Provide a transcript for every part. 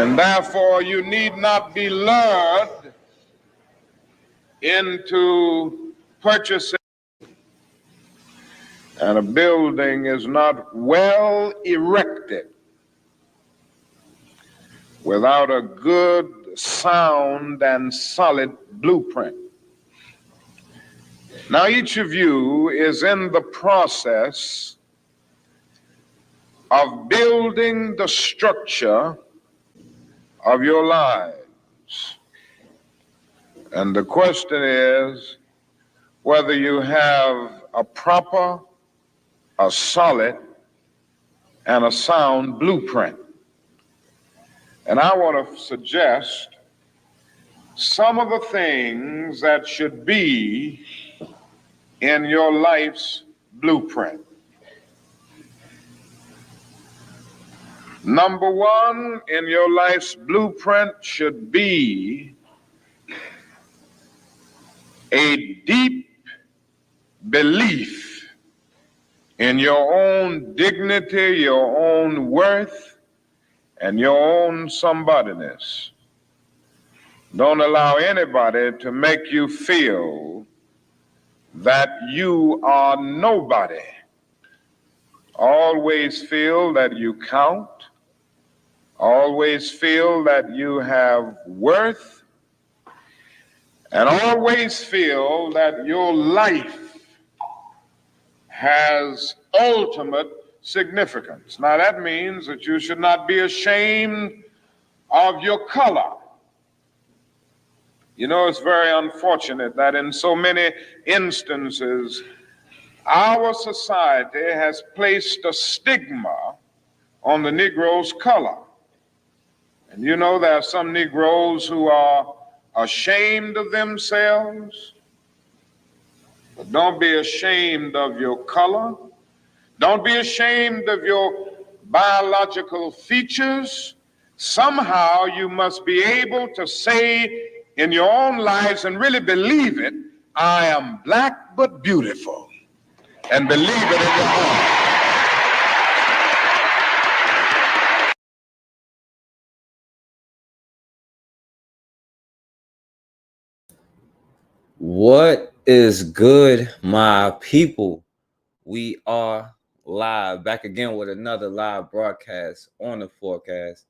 And therefore, you need not be lured into purchasing. And a building is not well erected without a good, sound, and solid blueprint. Now, each of you is in the process of building the structure of your lives. And the question is whether you have a proper, a solid, and a sound blueprint. And I want to suggest some of the things that should be in your life's blueprint. Number one in your life's blueprint should be a deep belief in your own dignity, your own worth, and your own somebodyness. Don't allow anybody to make you feel that you are nobody. Always feel that you count. Always feel that you have worth. And always feel that your life has ultimate significance. Now that means that you should not be ashamed of your color. You know, it's very unfortunate that in so many instances, our society has placed a stigma on the Negro's color. And you know, there are some Negroes who are ashamed of themselves. But don't be ashamed of your color. Don't be ashamed of your biological features. Somehow you must be able to say in your own lives and really believe it, I am black but beautiful. And believe it in your heart. What is good, my people? We are live, back again with another live broadcast on the forecast.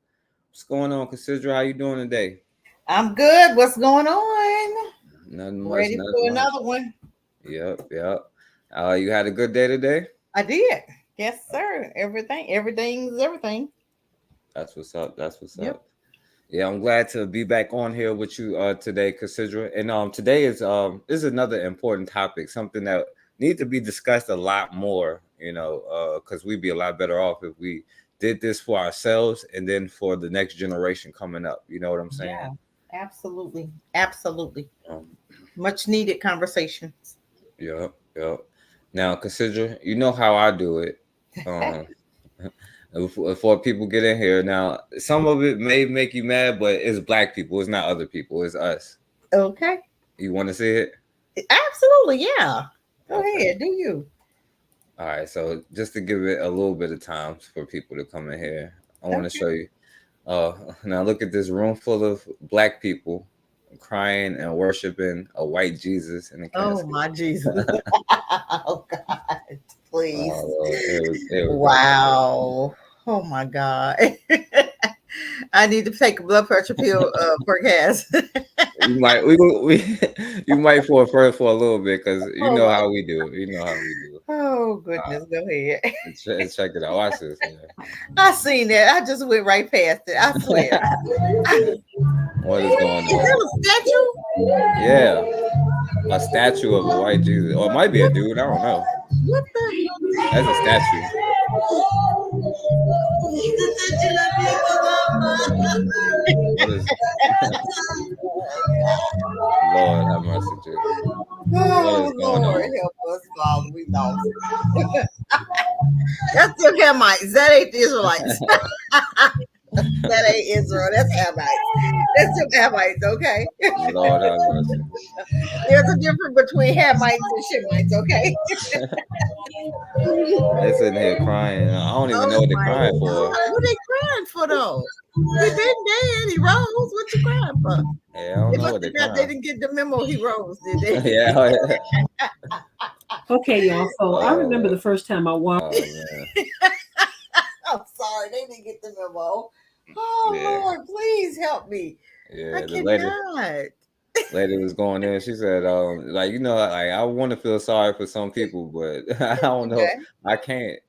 What's going on, Cassidra? How you doing today? I'm good. What's going on? Nothing much. Ready for another one. Yep. You had a good day today? I did. Yes, sir. Everything's everything. That's what's up. Yep. Yeah, I'm glad to be back on here with you today, Cassidra. And today is another important topic, something that needs to be discussed a lot more, because we'd be a lot better off if we did this for ourselves and then for the next generation coming up. You know what I'm saying? Yeah, absolutely. Much needed conversations. Yep. Now, Cassidra, you know how I do it. Before people get in here, now some of it may make you mad, but it's black people. It's not other people. It's us. Okay. You want to see it? Absolutely, yeah. Go ahead, do you? All right. So just to give it a little bit of time for people to come in here, I want to show you. Now look at this room full of black people crying and worshiping a white Jesus in the casket. Oh my Jesus! Oh God, please! Oh, wow! Oh my God! I need to take a blood pressure pill for gas. You might fall for a little bit because you know how we do. Oh goodness, go ahead. Check it out. Watch this. I seen that. I just went right past it. I swear. What is going on? Is that a statue? Yeah, a statue of a white Jesus, or it might be a dude. I don't know. What the hell? That's a statue. Lord have mercy, Jesus. Oh, Lord, help us, Father. We lost. That's the Hamites. That ain't the Israelites. That ain't Israel. That's Hamites. That's the Hamites, okay? Lord have mercy. There's a difference between Hamites and Shemites, okay? They're sitting here crying. I don't even know what they're crying for. What are they crying for though? He been dead. He rose. What you crying for? Yeah, I don't know what They they didn't get the memo. He rose, did they? Yeah. Okay, y'all. So I remember the first time I watched. Oh man. I'm sorry, they didn't get the memo. Oh Yeah. Lord, please help me. Yeah, I the lady was going in. She said, like, you know, like I want to feel sorry for some people, but I don't know. Okay. I can't.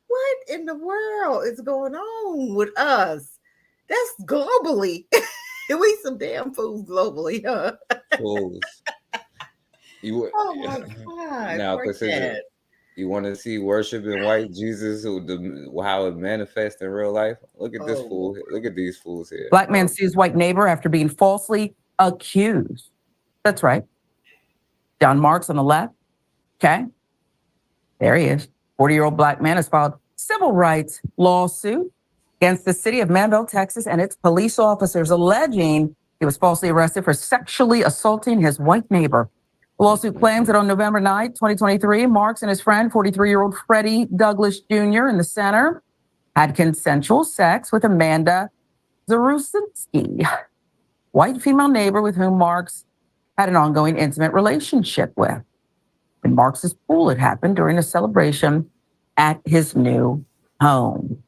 What in the world is going on with us? That's globally. We some damn fools globally, huh? Fools. You Oh my God. now Poor consider cat. you want to see worshiping white Jesus, how it manifests in real life. Look at this Oh, fool. Look at these fools here. Black man sues white neighbor after being falsely accused. That's right. John Marks on the left. Okay. There he is. 40-year-old black man has filed civil rights lawsuit against the city of Manville, Texas, and its police officers, alleging he was falsely arrested for sexually assaulting his white neighbor. The lawsuit claims that on November 9th, 2023, Marks and his friend, 43-year-old Freddie Douglas Jr. in the center, had consensual sex with Amanda Zarusinski, white female neighbor with whom Marks had an ongoing intimate relationship with. In Marks's pool, it happened during a celebration at his new home.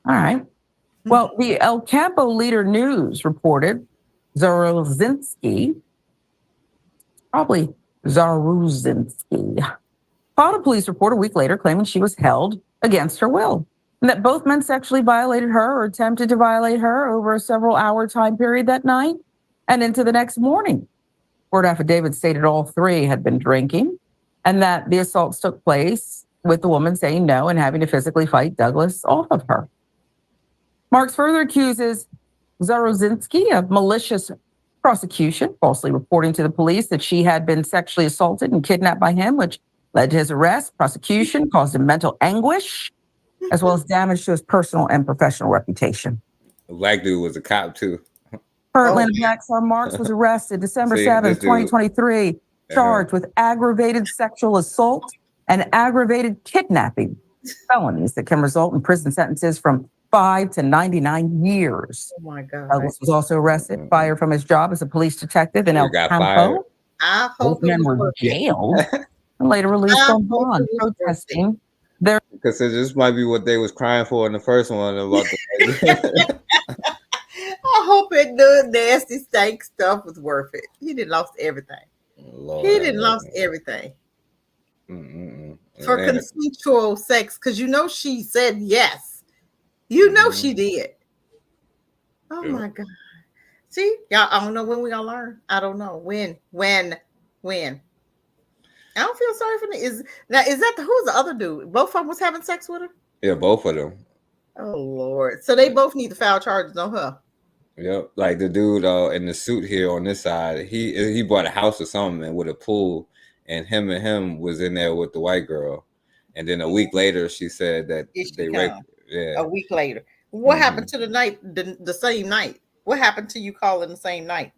All right. Well, the El Campo Leader News reported Zaruzinski, probably Zaruzinski, filed a police report a week later claiming she was held against her will and that both men sexually violated her or attempted to violate her over a several-hour time period that night and into the next morning. Court affidavit stated all three had been drinking and that the assaults took place with the woman saying no and having to physically fight Douglas off of her. Marks further accuses Zaruzinski of malicious prosecution, falsely reporting to the police that she had been sexually assaulted and kidnapped by him, which led to his arrest. Prosecution caused him mental anguish, as well as damage to his personal and professional reputation. The black dude was a cop too. Atlanta Black Star Marks was arrested December 7th, 2023, charged with aggravated sexual assault and aggravated kidnapping, felonies that can result in prison sentences from 5 to 99 years. Oh my God. Douglas was also arrested, fired from his job as a police detective in El Campo. I hope Both men were jailed and later released on bond, protesting their. Because this might be what they was crying for in the first one about the. I hope it the nasty stank stuff was worth it. He didn't lost everything. Lord, he didn't lost everything. For consensual sex, because you know she said yes. You know she did. Oh my God. See, y'all, I don't know when we gonna learn. I don't know. When. I don't feel sorry for me. Is that who's the other dude? Both of them was having sex with her? Yeah, both of them. Oh Lord. So they both need to file charges on her. Yep. Like the dude in the suit here on this side, he bought a house or something with a pool, and him was in there with the white girl. And then a week later she said that they raped. Yeah. A week later. What happened to the night, the same night? What happened to you calling the same night?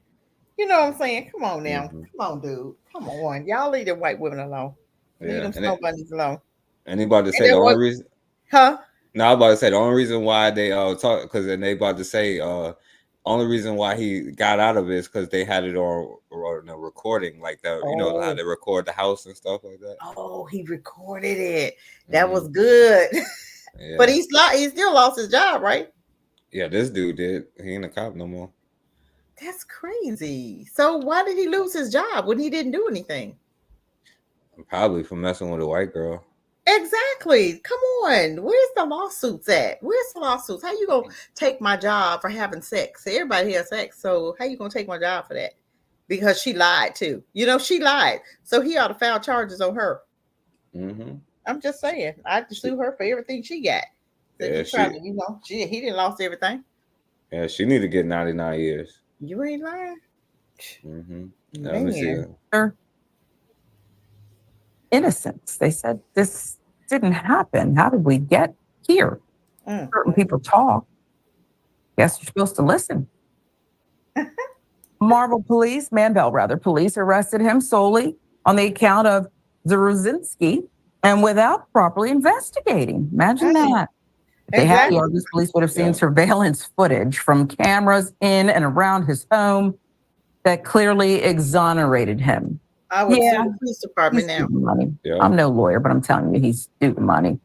You know what I'm saying? Come on now. Come on, dude. Come on. Y'all leave them white women alone. Leave them snow bunnies alone. Anybody to say the only reason? Huh? No, I was about to say the only reason why they talk, because then they about to say only reason why he got out of it is because they had it on a recording, like that. You know how they record the house and stuff like that. Oh, he recorded it. That was good. Yeah. But he still lost his job, right? Yeah, this dude did. He ain't a cop no more. That's crazy. So why did he lose his job when he didn't do anything? Probably for messing with a white girl. Exactly. Come on. Where's the lawsuits at? Where's the lawsuits? How you gonna take my job for having sex? Everybody has sex, so how you gonna take my job for that? Because she lied too. You know, she lied. So he ought to file charges on her. I'm just saying. I'd sue her for everything she got. Yeah, he didn't lost everything. Yeah, she need to get 99 years. You ain't lying. Let me see. Innocence. They said this didn't happen. How did we get here? Certain people talk. Guess you're supposed to listen. Manville police arrested him solely on the account of Zaruzinski and without properly investigating. Imagine that. They had the Exactly. arguments. Police would have seen Yeah. surveillance footage from cameras in and around his home that clearly exonerated him. I would Yeah, sue the police he's department now. due the money. Yeah. I'm no lawyer, but I'm telling you, he's due the money.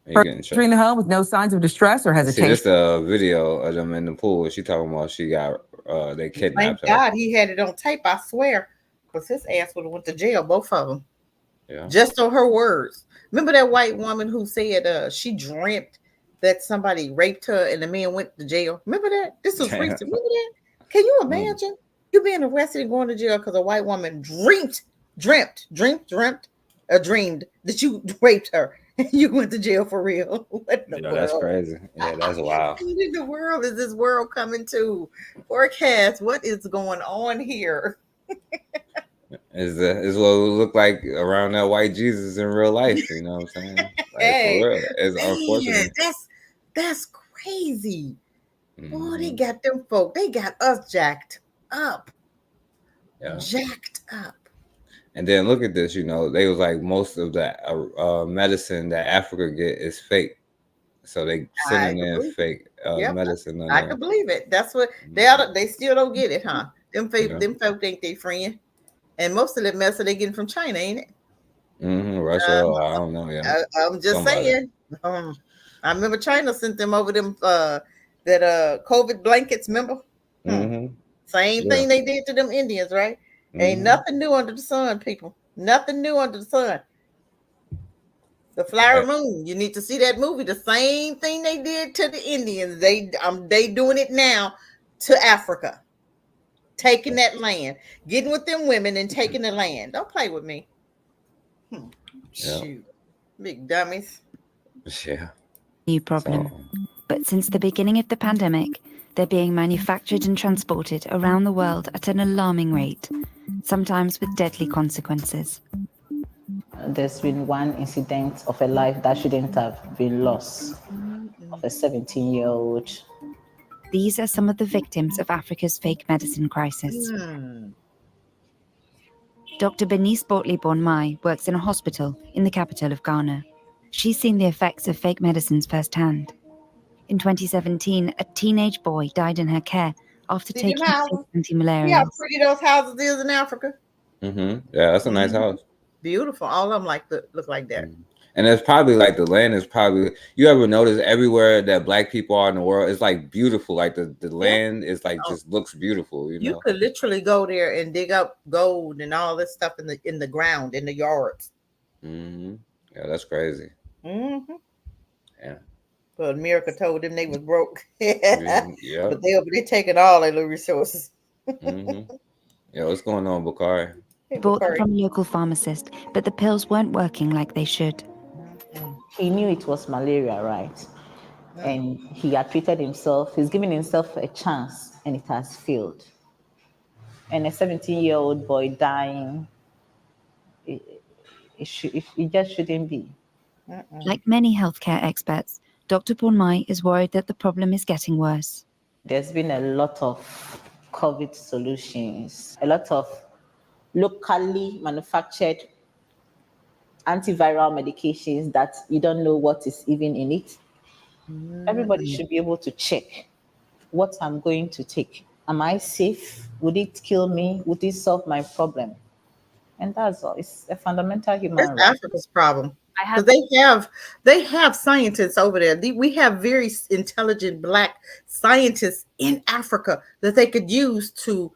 You getting shot. Entering the home with no signs of distress or See, hesitation. this the video of them in the pool. She talking about she got they Thank kidnapped her. God he had it on tape, I swear. Because his ass would have went to jail, both of them. Yeah. Just on her words. Remember that white woman who said she dreamt that somebody raped her and the man went to jail? Remember that? This was recent. Remember that? Can you imagine you being arrested and going to jail because a white woman dreamed that you raped her and you went to jail for real? What in the world? That's crazy. Yeah, that's wild. What in the world is this world coming to? Forecast, what is going on here? Is what it would look like around that white Jesus in real life. You know what I'm saying? Like, Hey, for real. It's unfortunate. That's crazy. Boy, they Mhm. got them folk. They got us jacked up. Yeah. Jacked up. And then look at this. You know, they was like most of the medicine that Africa get is fake. So they sending in fake Yep, medicine. I can believe it. That's what they still don't get it, huh? Them folk think they friend. And most of that mess they getting from China, ain't it? Russia, I don't know. Yeah, I'm just saying. I remember China sent them over them that COVID blankets. Remember? Same thing they did to them Indians, right? Ain't nothing new under the sun, people. Nothing new under the sun. The Flower Moon. You need to see that movie. The same thing they did to the Indians. They doing it now to Africa. Taking that land, getting with them women and taking the land. Don't play with me. Shoot. Big dummies. Yeah. New problem. But since the beginning of the pandemic, they're being manufactured and transported around the world at an alarming rate, sometimes with deadly consequences. There's been one incident of a life that shouldn't have been lost, of a 17-year-old. These are some of the victims of Africa's fake medicine crisis. Dr. Bernice Bortley-Bonmai works in a hospital in the capital of Ghana. She's seen the effects of fake medicines firsthand. In 2017, a teenage boy died in her care after taking anti-malarials. Yeah, how pretty those houses is in Africa. Yeah, that's a nice house. Beautiful. All of them look like that. And it's probably like the land is probably, you ever notice everywhere that black people are in the world, it's like beautiful. Like the land is like just looks beautiful. You know, you could literally go there and dig up gold and all this stuff in the ground, in the yards. Yeah, that's crazy. Yeah. But America told them they was broke. Yeah. But they're taking all their little resources. Yeah, what's going on, Bakari? Bought them from a local pharmacist, but the pills weren't working like they should. He knew it was malaria, right? And he had treated himself. He's given himself a chance, and it has failed. And a 17-year-old boy dying, it just shouldn't be. Like many healthcare experts, Dr. Bonmai is worried that the problem is getting worse. There's been a lot of COVID solutions, a lot of locally manufactured antiviral medications that you don't know what is even in it. Everybody should be able to check what I'm going to take. Am I safe? Would it kill me? Would it solve my problem? And that's all. It's a fundamental human right. Africa's problem. Because they have scientists over there. We have very intelligent Black scientists in Africa that they could use to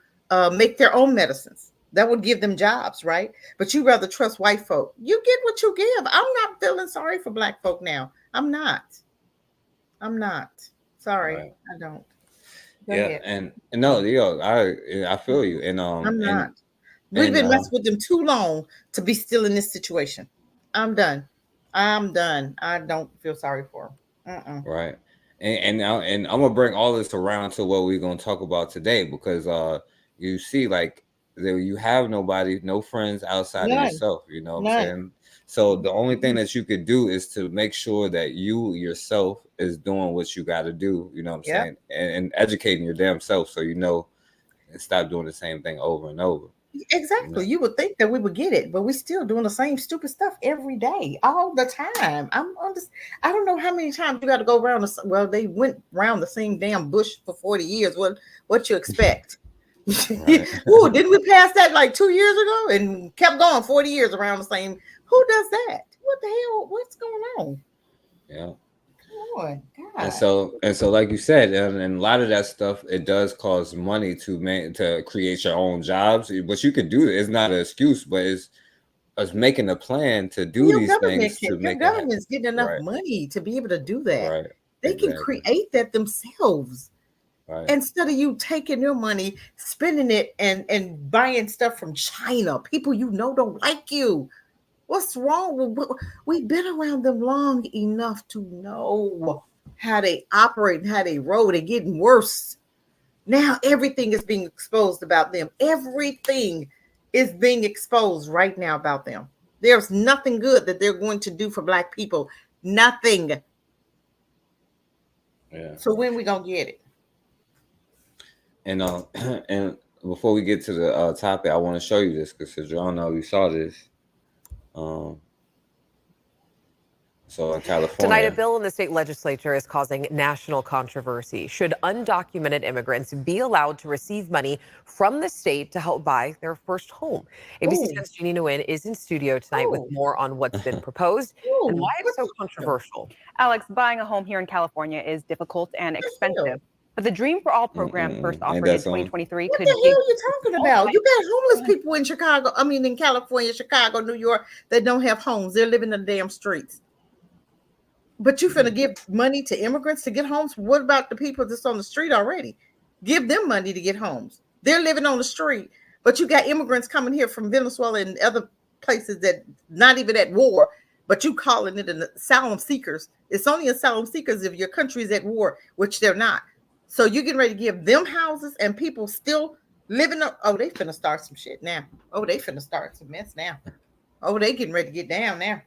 make their own medicines. That would give them jobs, right? But you rather trust white folk. You get what you give. I'm not feeling sorry for Black folk now. I'm not. Sorry, right. I don't. Go ahead. And no, I feel you. And I'm not. We've been messing with them too long to be still in this situation. I'm done. I don't feel sorry for them. Right. And I'm gonna bring all this around to what we're gonna talk about today, because you see, like, you have nobody, no friends outside of yourself, you know what I'm saying? So the only thing that you could do is to make sure that you yourself is doing what you got to do, you know what I'm saying? And educating your damn self, so you know, and stop doing the same thing over and over. Exactly. You would think that we would get it, but we're still doing the same stupid stuff every day, all the time. I don't know how many times you got to go around well, they went around the same damn bush for 40 years. What you expect? Right. Ooh, didn't we pass that like 2 years ago and kept going 40 years around the same? Who does that? What the hell? What's going on? Yeah. Come on, God. And so, like you said, and a lot of that stuff, it does cost money to create your own jobs. But you could do it. It's not an excuse, but it's making a plan to do Your these government things can, to your make it happen. government's getting enough Right. money to be able to do that. Right. They can Exactly. create that themselves. Right. Instead of you taking your money, spending it, and buying stuff from China, people you know don't like you. What's wrong? We've been around them long enough to know how they operate and how they roll. They're getting worse. Now everything is being exposed about them. Everything is being exposed right now about them. There's nothing good that they're going to do for Black people. Nothing. Yeah. So when we gonna get it? And and before we get to the topic, I want to show you this because I don't know if you saw this. So in California tonight, a bill in the state legislature is causing national controversy. Should undocumented immigrants be allowed to receive money from the state to help buy their first home? ABC 10's Jeannie Nguyen is in studio tonight with more on what's been proposed and why it's so controversial. Alex, buying a home here in California is difficult and expensive. But the Dream for All program, first offered in 2023, What could the hell give are you talking about? You got homeless people in Chicago. I mean, in California, Chicago, New York, that don't have homes. They're living in the damn streets. But you finna give money to immigrants to get homes? What about the people that's on the street already? Give them money to get homes. They're living on the street. But you got immigrants coming here from Venezuela and other places that not even at war, but you calling it an asylum seekers. It's only asylum seekers if your country is at war, which they're not. So you're getting ready to give them houses and people still living up. Oh, they finna start some shit now. Oh, they finna start some mess now. Oh, they getting ready to get down now.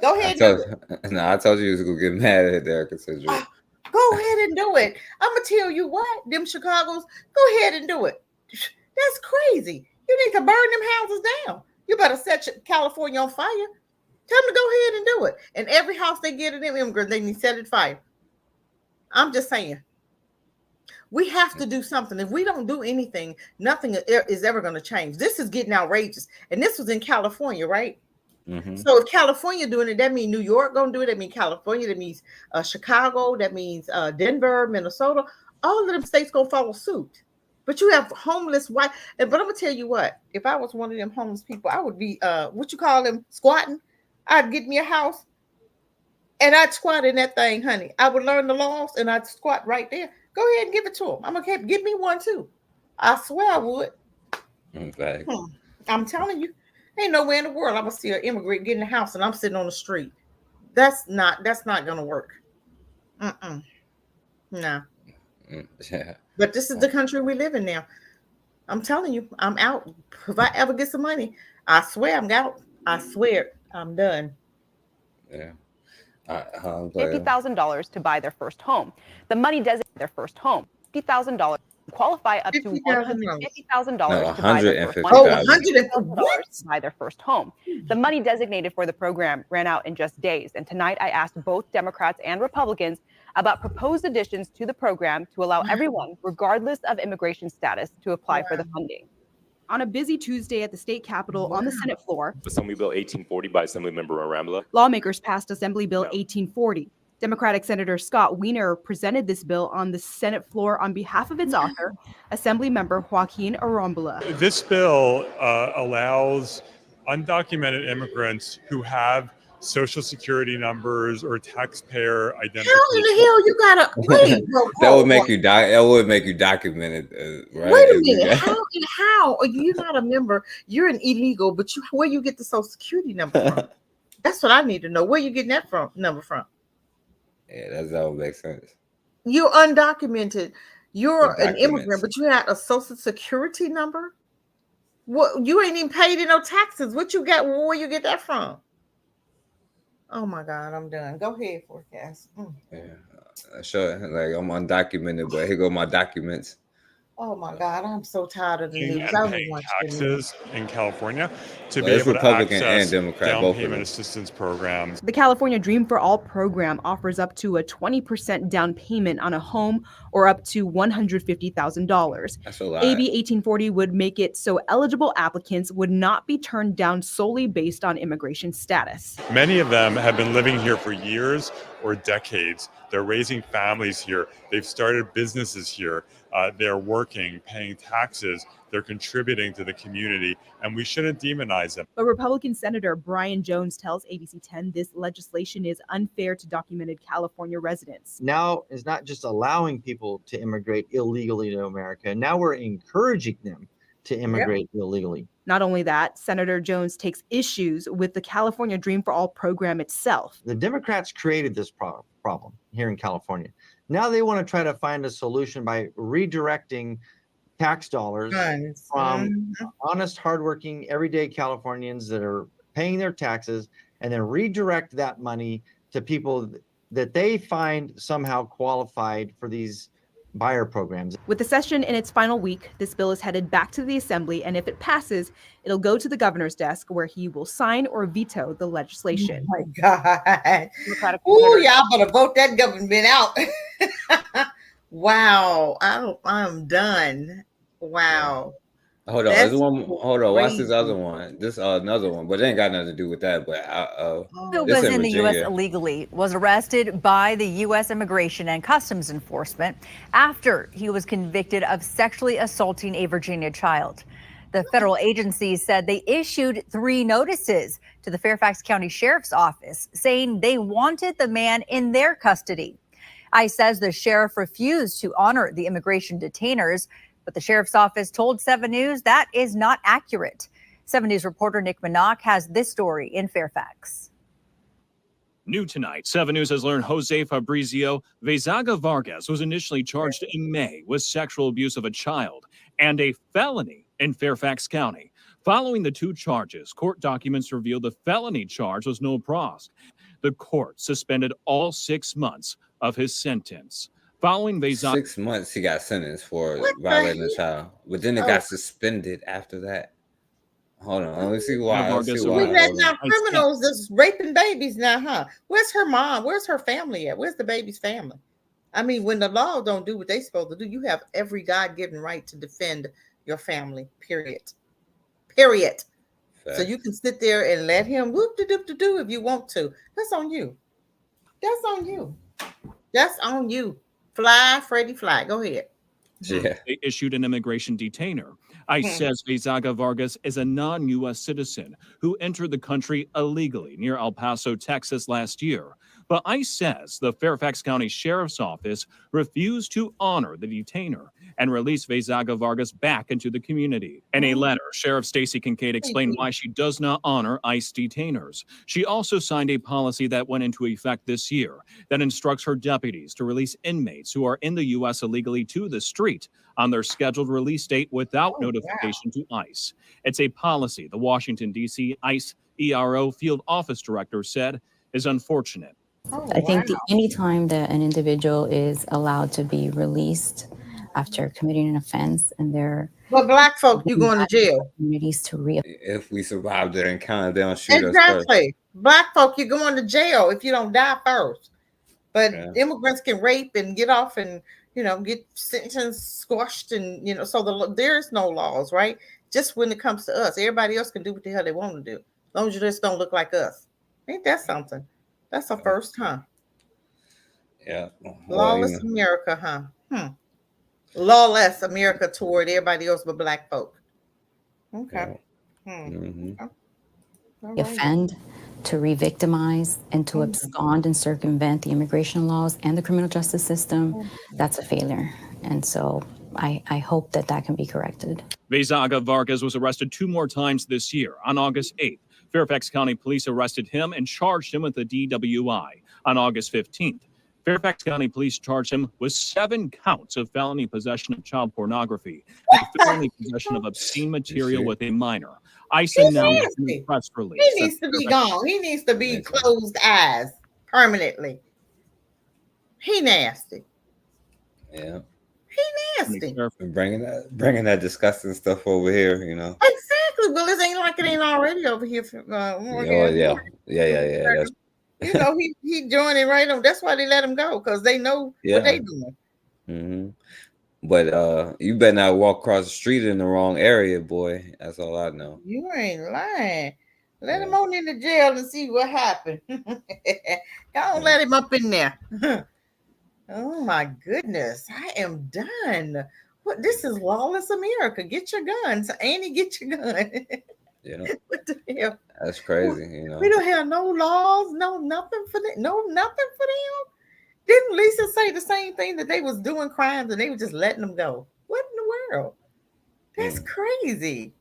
Go ahead and do it. No, I told you he was gonna get mad at there, Cassidra. Go ahead and do it. I'm gonna tell you what, them Chicago's, go ahead and do it. That's crazy. You need to burn them houses down. You better set California on fire. Tell them to go ahead and do it. And every house they get in them immigrants, they need to set it fire. I'm just saying. We have to do something. If we don't do anything, nothing is ever going to change. This is getting outrageous. And this was in California, right? Mm-hmm. So if California doing it, that means New York gonna do it. That means California. That means Chicago. That means Denver, Minnesota. All of them states gonna follow suit. But you have homeless white. But I'm gonna tell you what. If I was one of them homeless people, I would be what you call them, squatting. I'd get me a house, and I'd squat in that thing, honey. I would learn the laws, and I'd squat right there. Go ahead and give it to them. I'm gonna give me one too. I swear I would. Okay. I'm telling you. Ain't nowhere in the world I'm gonna see an immigrant get in the house and I'm sitting on the street. That's not gonna work. No. Yeah. But this is the country we live in now. I'm telling you, I'm out. If I ever get some money, I swear I'm out. I swear I'm done. Yeah. $50,000 to buy their first home. The money designated their first home. $50,000 qualify up to $150,000 to buy their first home. To buy their first home. The money designated for the program ran out in just days. And tonight I asked both Democrats and Republicans about proposed additions to the program to allow everyone, regardless of immigration status, to apply for the funding. On a busy Tuesday at the state capitol on the Senate floor, Assembly Bill 1840 by Assemblymember Arambula. Lawmakers passed Assembly Bill 1840. Democratic Senator Scott Wiener presented this bill on the Senate floor on behalf of its author, Assemblymember Joaquin Arambula. This bill allows undocumented immigrants who have Social Security numbers or taxpayer identification. How in the hell you gotta wait? That would make you that would make you documented, right? Wait a minute. How are you not a member? You're an illegal, but where you get the Social Security number from? That's what I need to know. Where you getting that number from? Yeah, that would make sense. You're undocumented. You're an immigrant, but you had a Social Security number. What? You ain't even paid no taxes. What you got? Where you get that from? Oh my God, I'm done. Go ahead, forecast. Yeah, sure. Like I'm undocumented, but here go my documents. Oh my God, I'm so tired of the news. And I don't paying want taxes in California to Well, be it's able to Republican and access Democrat, down both of payment them. assistance programs. The California Dream for All program offers up to a 20% down payment on a home or up to $150,000. That's a lot. AB 1840 would make it so eligible applicants would not be turned down solely based on immigration status. Many of them have been living here for years or decades. They're raising families here. They've started businesses here. They're working, paying taxes. They're contributing to the community, and we shouldn't demonize them. But Republican Senator Brian Jones tells ABC 10 this legislation is unfair to documented California residents. Now is not just allowing people to immigrate illegally to America. Now we're encouraging them to immigrate illegally. Not only that, Senator Jones takes issues with the California Dream for All program itself. The Democrats created this problem here in California. Now they want to try to find a solution by redirecting tax dollars from honest, hardworking, everyday Californians that are paying their taxes, and then redirect that money to people that they find somehow qualified for these buyer programs. With the session in its final week, this bill is headed back to the Assembly, and if it passes, it'll go to the governor's desk where he will sign or veto the legislation. Oh my God. Ooh, y'all better vote that government out. Wow. I'm done. Wow. Hold on, there's one. Hold on, watch this other one. This another one, but it ain't got nothing to do with that. But who was in the U.S. illegally was arrested by the U.S. Immigration and Customs Enforcement after he was convicted of sexually assaulting a Virginia child. The federal agency said they issued 3 notices to the Fairfax County Sheriff's Office saying they wanted the man in their custody. ICE says the sheriff refused to honor the immigration detainers, but the sheriff's office told 7 News that is not accurate. 7 News reporter Nick Minock has this story in Fairfax. New tonight, 7 News has learned Jose Fabrizio Vezaga Vargas was initially charged in May with sexual abuse of a child and a felony in Fairfax County. Following the 2 charges, court documents revealed the felony charge was no pros. The court suspended all 6 months of his sentence. Following Vezaga, 6 months he got sentenced for violating a child, but then it got suspended after that. Hold on, let me see why. We let now criminals that's raping babies now, huh? Where's her mom? Where's her family at? Where's the baby's family? I mean, when the law don't do what they supposed to do, you have every God-given right to defend your family, period. Period. Fact. So you can sit there and let him whoop-de-doop-de-doo if you want to. That's on you. That's on you. That's on you. Fly, Freddie, fly. Go ahead. Yeah. They issued an immigration detainer. ICE says Vezaga Vargas is a non-U.S. citizen who entered the country illegally near El Paso, Texas last year. But ICE says the Fairfax County Sheriff's Office refused to honor the detainer and release Vezaga Vargas back into the community. In a letter, Sheriff Stacey Kincaid explained why she does not honor ICE detainers. She also signed a policy that went into effect this year that instructs her deputies to release inmates who are in the U.S. illegally to the street on their scheduled release date without notification to ICE. It's a policy the Washington, D.C. ICE ERO Field Office Director said is unfortunate. I think any time that an individual is allowed to be released after committing an offense and they're Black folk, you going to jail. Communities to if we survive their encounter, they don't shoot us first. Black folk, you're going to jail if you don't die first. But immigrants can rape and get off and get sentenced, squashed, and so there's no laws, right? Just when it comes to us, everybody else can do what the hell they want to do, as long as you just don't look like us. Ain't that something? That's a first, huh? Yeah. Lawless America, huh? Lawless America toward everybody else but Black folk. Okay. Offend, to re-victimize, and to abscond and circumvent the immigration laws and the criminal justice system, that's a failure. And so I hope that can be corrected. Vezaga Vargas was arrested 2 more times this year. On August 8th, Fairfax County Police arrested him and charged him with a DWI. On August 15th, Fairfax County Police charged him with 7 counts of felony possession of child pornography and felony possession of obscene material with a minor. ICE announced in a press release. He needs to be gone. He needs to be closed eyes permanently. He nasty. Yeah. He nasty. Bringing that disgusting stuff over here, you know. Exactly. Well, it ain't like it ain't already over here. Yeah. That's you know, he joining right on. That's why they let him go, because they know what they doing. Mm-hmm. But you better not walk across the street in the wrong area, boy. That's all I know. You ain't lying. Let him on into jail and see what happened. Don't let him up in there. Oh my goodness, I am done. What? This is lawless America. Get your guns, Annie. Get your gun. What the hell? That's crazy. You know, we don't have no laws, no nothing for them. No nothing for them. Didn't Lisa say the same thing, that they was doing crimes and they were just letting them go? What in the world? That's crazy.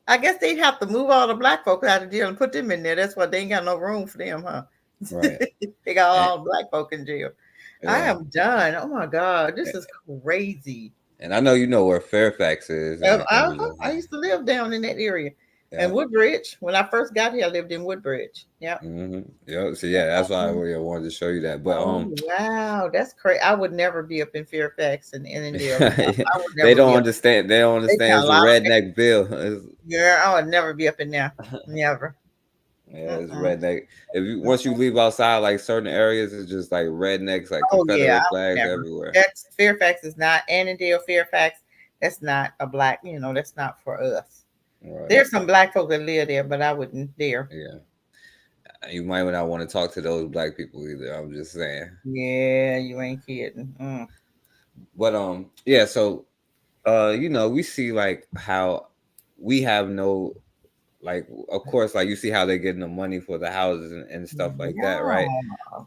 I guess they'd have to move all the black folks out of jail and put them in there. That's why they ain't got no room for them, huh? Right. They got all the black folk in jail. I am done. Oh my God, this is crazy. And I know you know where Fairfax is. I used to live down in that area. And Woodbridge. When I first got here, I lived in Woodbridge. Yeah. Mm-hmm. So that's why I wanted to show you that. But wow, that's crazy. I would never be up in Fairfax and Indiana. They don't understand. They don't understand. It's a redneck bill. Yeah, I would never be up in there. Never. Yeah, it's redneck. Once you leave outside like certain areas, it's just like rednecks, like Confederate flags everywhere. That's Fairfax is not Annandale, Fairfax. That's not a black. You know, that's not for us. Right. There's some black folk that live there, but I wouldn't dare. Yeah, you might not want to talk to those black people either. I'm just saying. Yeah, you ain't kidding. But yeah. So, you know, we see like how we have no. Like, of course, like you see how they're getting the money for the houses and stuff like that, right?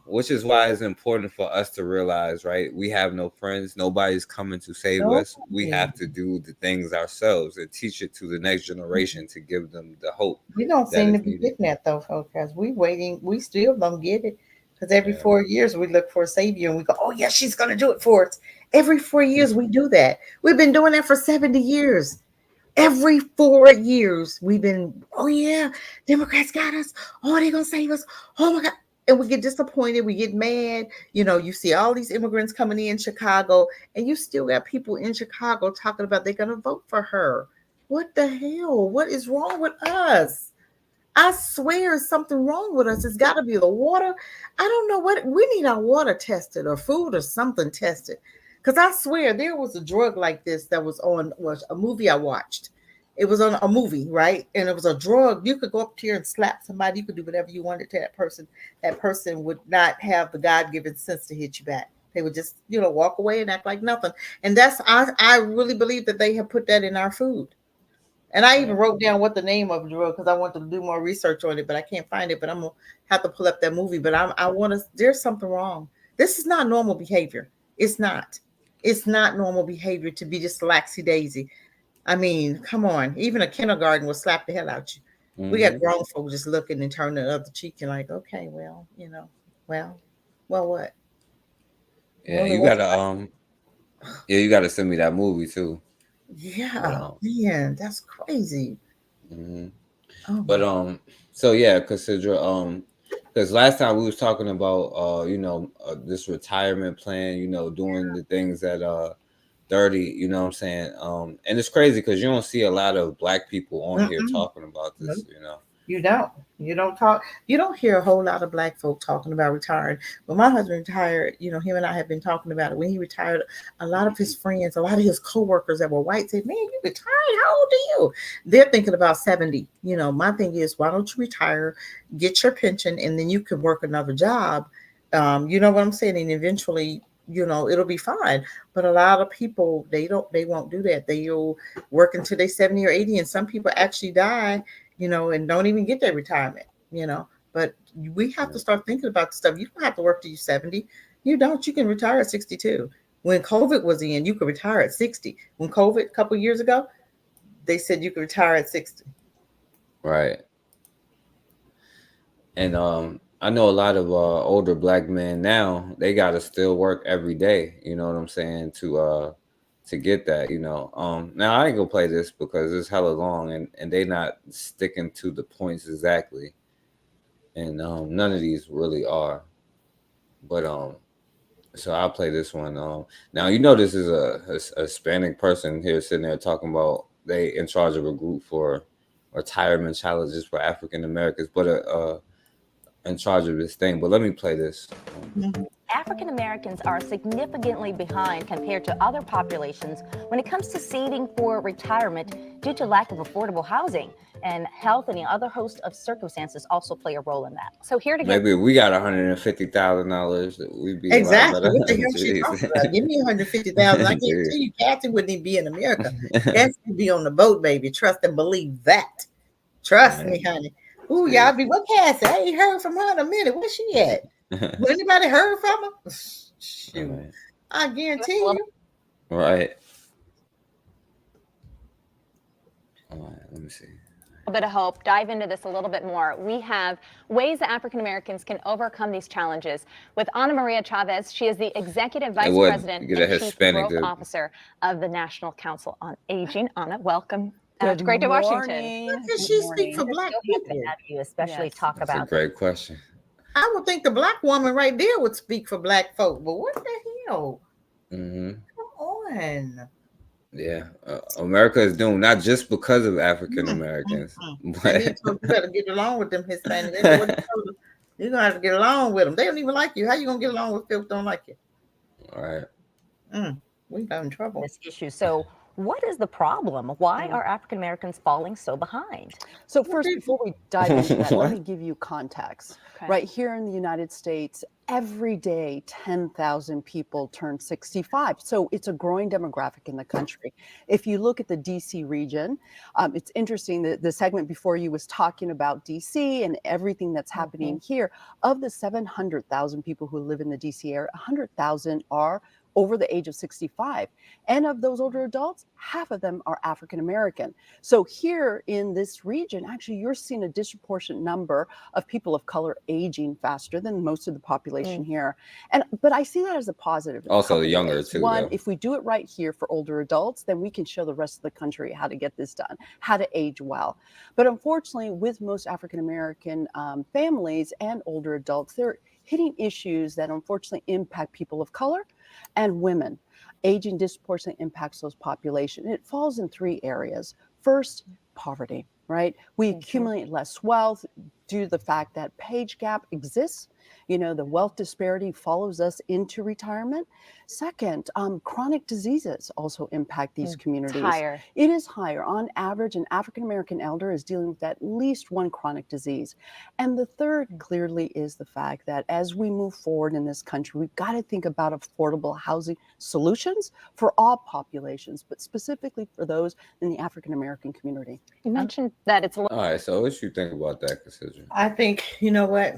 Which is why it's important for us to realize, right? We have no friends. Nobody's coming to save us. We have to do the things ourselves and teach it to the next generation to give them the hope. We don't seem to be getting that though, folks, because we waiting. We still don't get it, because every 4 years we look for a savior and we go, oh yeah, she's going to do it for us. Every 4 years we do that. We've been doing that for 70 years. Every 4 years we've been, oh yeah, Democrats got us. Oh, they're gonna save us. Oh my God. And we get disappointed, we get mad. You know, you see all these immigrants coming in Chicago, and you still got people in Chicago talking about they're gonna vote for her. What the hell? What is wrong with us? I swear there's something wrong with us. It's got to be the water. I don't know what, we need our water tested or food or something tested. Because I swear there was a drug like this that was a movie I watched. It was on a movie, right? And it was a drug. You could go up here and slap somebody. You could do whatever you wanted to that person. That person would not have the God-given sense to hit you back. They would just, you know, walk away and act like nothing. And I really believe that they have put that in our food. And I even wrote down what the name of the drug, because I want to do more research on it, but I can't find it. But I'm gonna have to pull up that movie. But I want to. There's something wrong. This is not normal behavior. It's not. It's not normal behavior to be just laxy daisy. I mean, come on. Even a kindergarten will slap the hell out you. Mm-hmm. We got grown folks just looking and turning the other cheek and like, okay, well, you know, well, what? Yeah, you gotta you gotta send me that movie too. Yeah, man, that's crazy. Mm-hmm. Oh, but so yeah, Cassidra, because last time we was talking about you know, this retirement plan, you know, doing the things that 30, you know what I'm saying? And it's crazy because you don't see a lot of black people on here talking about this, you know. You don't talk. You don't hear a whole lot of black folk talking about retiring. When my husband retired, you know, him and I have been talking about it. When he retired, a lot of his friends, a lot of his coworkers that were white said, man, you retired? How old are you? They're thinking about 70. You know, my thing is, why don't you retire, get your pension, and then you can work another job. You know what I'm saying? And eventually, you know, it'll be fine. But a lot of people, they won't do that. They'll work until they're 70 or 80. And some people actually die, you know, and don't even get their retirement, you know. But we have to start thinking about the stuff. You don't have to work till you're 70. You don't. You can retire at 62. When COVID was in, you could retire at 60. When COVID, a couple of years ago, they said you could retire at 60. Right. And I know a lot of older black men now, they got to still work every day, you know what I'm saying, to get that, you know. Now I ain't gonna play this because it's hella long and they not sticking to the points exactly. And none of these really are. But So I'll play this one. Now you know this is a Hispanic person here sitting there talking about they in charge of a group for retirement challenges for African Americans, but in charge of this thing. But let me play this. African Americans are significantly behind compared to other populations when it comes to saving for retirement due to lack of affordable housing. And health and the other host of circumstances also play a role in that. So here to get Maybe if we got $150,000, we'd be exactly. a lot better. What the hell she talking about? Give me 150,000. I can't tell you, Kathy wouldn't even be in America. Kathy would be on the boat, baby. Trust and believe that. Trust me, honey. Ooh, y'all be what Cassie? I ain't heard from her in a minute. Where's she at? Anybody heard from her? Shoot. Right. I guarantee you. Right. All right, let me see. A bit of hope. Dive into this a little bit more. We have ways that African Americans can overcome these challenges. With Ana Maria Chavez, she is the Executive Vice President and Chief Growth Officer of the National Council on Aging. Ana, welcome. Great to Washington. What does she speak for Black people? You especially talk about. That's a great question. I would think the Black woman right there would speak for Black folk, but what the hell? Come on. Yeah, America is doomed not just because of African Americans, but you better get along with them Hispanics. You're gonna have to get along with them. They don't even like you. How you gonna get along with people who don't like you? All right. We got in trouble. This issue. So, what is the problem? Why are African Americans falling so behind? So first, before we dive into that, let me give you context. Okay. Right here in the United States, every day 10,000 people turn 65. So it's a growing demographic in the country. If you look at the DC region, it's interesting that the segment before you was talking about DC and everything that's happening here. Of the 700,000 people who live in the DC area, 100,000 are over the age of 65. And of those older adults, half of them are African American. So here in this region, actually, you're seeing a disproportionate number of people of color aging faster than most of the population here. But I see that as a positive. Also the younger too. One, if we do it right here for older adults, then we can show the rest of the country how to get this done, how to age well. But unfortunately, with most African American families and older adults, they're hitting issues that unfortunately impact people of color and women. Aging disproportionately impacts those populations. It falls in three areas. First, poverty, right? We accumulate less wealth due to the fact that age gap exists. You know, the wealth disparity follows us into retirement. Second, chronic diseases also impact these communities. Higher. It is higher. On average, an African-American elder is dealing with at least one chronic disease. And the third clearly is the fact that as we move forward in this country, we've got to think about affordable housing solutions for all populations, but specifically for those in the African-American community. You mentioned that it's... All right, so what you think about that, Cassidra? I think, you know what?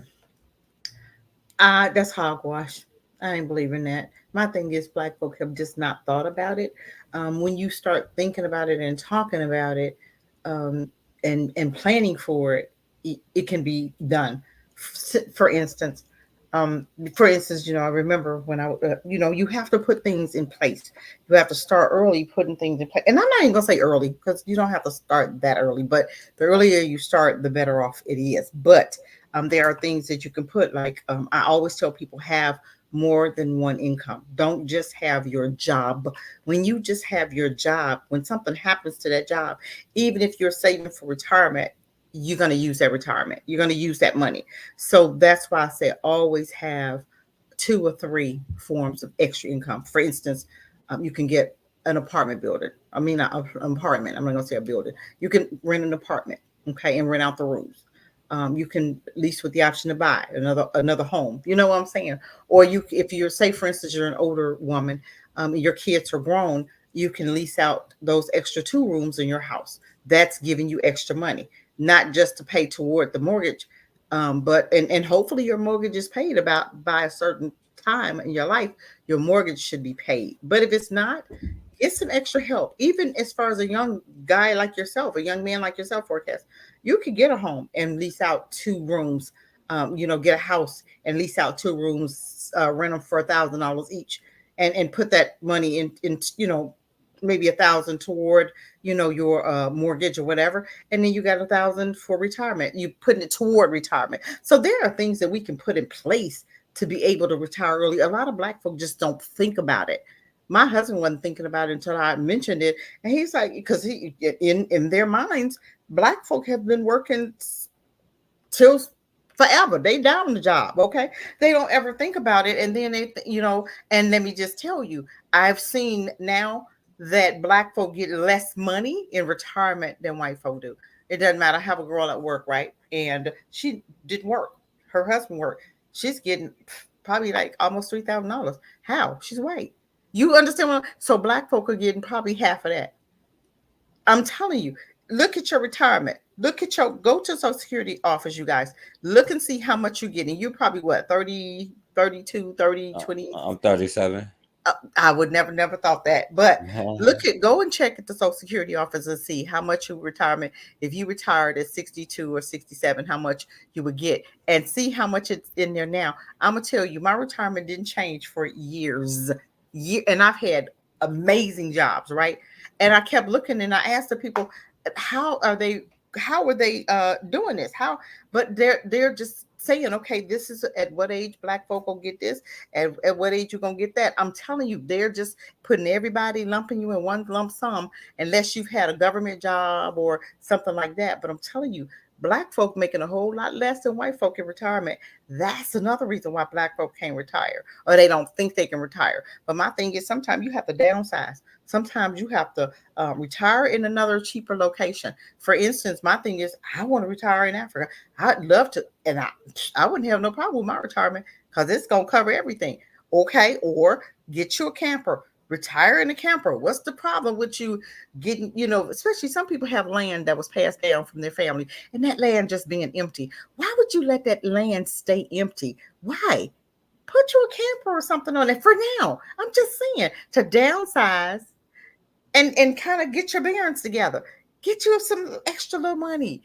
That's hogwash. I ain't believing that. My thing is Black folk have just not thought about it. When you start thinking about it and talking about it and planning for it, it can be done. For instance, you know, I remember when you have to put things in place. You have to start early putting things in place. And I'm not even gonna say early because you don't have to start that early, but the earlier you start, the better off it is. But there are things that you can put, like I always tell people, have more than one income. Don't just have your job. When you just have your job, when something happens to that job, even if you're saving for retirement, you're going to use that retirement. You're going to use that money. So that's why I say always have 2 or 3 forms of extra income. For instance, you can get an apartment building. I mean, an apartment. I'm not going to say a building. You can rent an apartment, okay, and rent out the rooms. You can lease with the option to buy another home. You know what I'm saying? Or if you're, say, for instance, you're an older woman, your kids are grown, you can lease out those extra 2 rooms in your house. That's giving you extra money, not just to pay toward the mortgage, but hopefully your mortgage is paid by a certain time in your life. Your mortgage should be paid. But if it's not, it's some extra help. Even as far as a young guy like yourself, a young man like yourself, Forecast, you could get a home and lease out 2 rooms. Get a house and lease out 2 rooms, rent them for $1,000 each, and put that money in maybe $1,000 toward your mortgage or whatever, and then you got $1,000 for retirement. You putting it toward retirement. So there are things that we can put in place to be able to retire early. A lot of Black folk just don't think about it. My husband wasn't thinking about it until I mentioned it, and he's like, because he in their minds, Black folk have been working till forever. They down the job, okay? They don't ever think about it, and then they, and let me just tell you, I've seen now that Black folk get less money in retirement than white folk do. It doesn't matter. I have a girl at work, right? And she did work. Her husband worked. She's getting probably like almost $3,000. How? She's white. You understand what? So Black folk are getting probably half of that. I'm telling you, look at your retirement. Go to Social Security office, you guys. Look and see how much you're getting. You're probably what, 30, 32, 30, 20? I'm 37. I would never thought that. But go and check at the Social Security office and see how much your retirement, if you retired at 62 or 67, how much you would get, and see how much it's in there now. I'm going to tell you, my retirement didn't change for years. And I've had amazing jobs, right? And I kept looking, and I asked the people, how are they doing this? But they're just saying, okay, this is at what age Black folk will get this, at what age you're gonna get that. I'm telling you, they're just putting everybody, lumping you in one lump sum, unless you've had a government job or something like that. But I'm telling you, Black folk making a whole lot less than white folk in retirement. That's another reason why Black folk can't retire, or they don't think they can retire. But my thing is, sometimes you have to downsize. Sometimes you have to retire in another cheaper location. For instance, my thing is, I want to retire in Africa. I'd love to, and I wouldn't have no problem with my retirement because it's going to cover everything. Okay, or get you a camper. Retire in a camper. What's the problem with you getting, especially some people have land that was passed down from their family and that land just being empty. Why would you let that land stay empty? Why? Put you a camper or something on it for now. I'm just saying, to downsize and kind of get your bearings together. Get you some extra little money.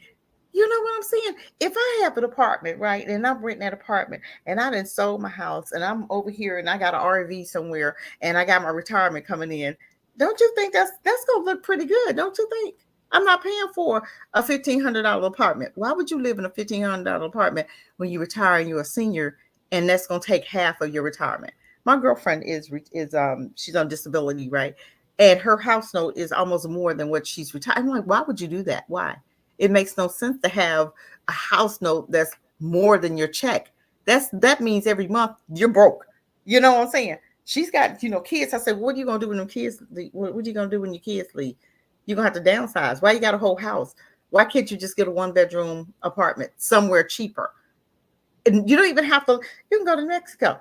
You know what I'm saying? If I have an apartment, right, and I'm renting that apartment, and I done sold my house, and I'm over here, and I got an RV somewhere, and I got my retirement coming in, don't you think that's gonna look pretty good? Don't you think? I'm not paying for a $1,500 apartment. Why would you live in a $1,500 apartment when you retire and you're a senior, and that's gonna take half of your retirement? My girlfriend is she's on disability, right? And her house note is almost more than what she's retired. I'm like, why would you do that? Why? It makes no sense to have a house note that's more than your check. That means every month you're broke. You know what I'm saying? She's got, kids. I said, what are you gonna do when them kids leave? What are you gonna do when your kids leave? You're gonna have to downsize. Why you got a whole house? Why can't you just get a 1-bedroom apartment somewhere cheaper? And you don't even have to, you can go to Mexico.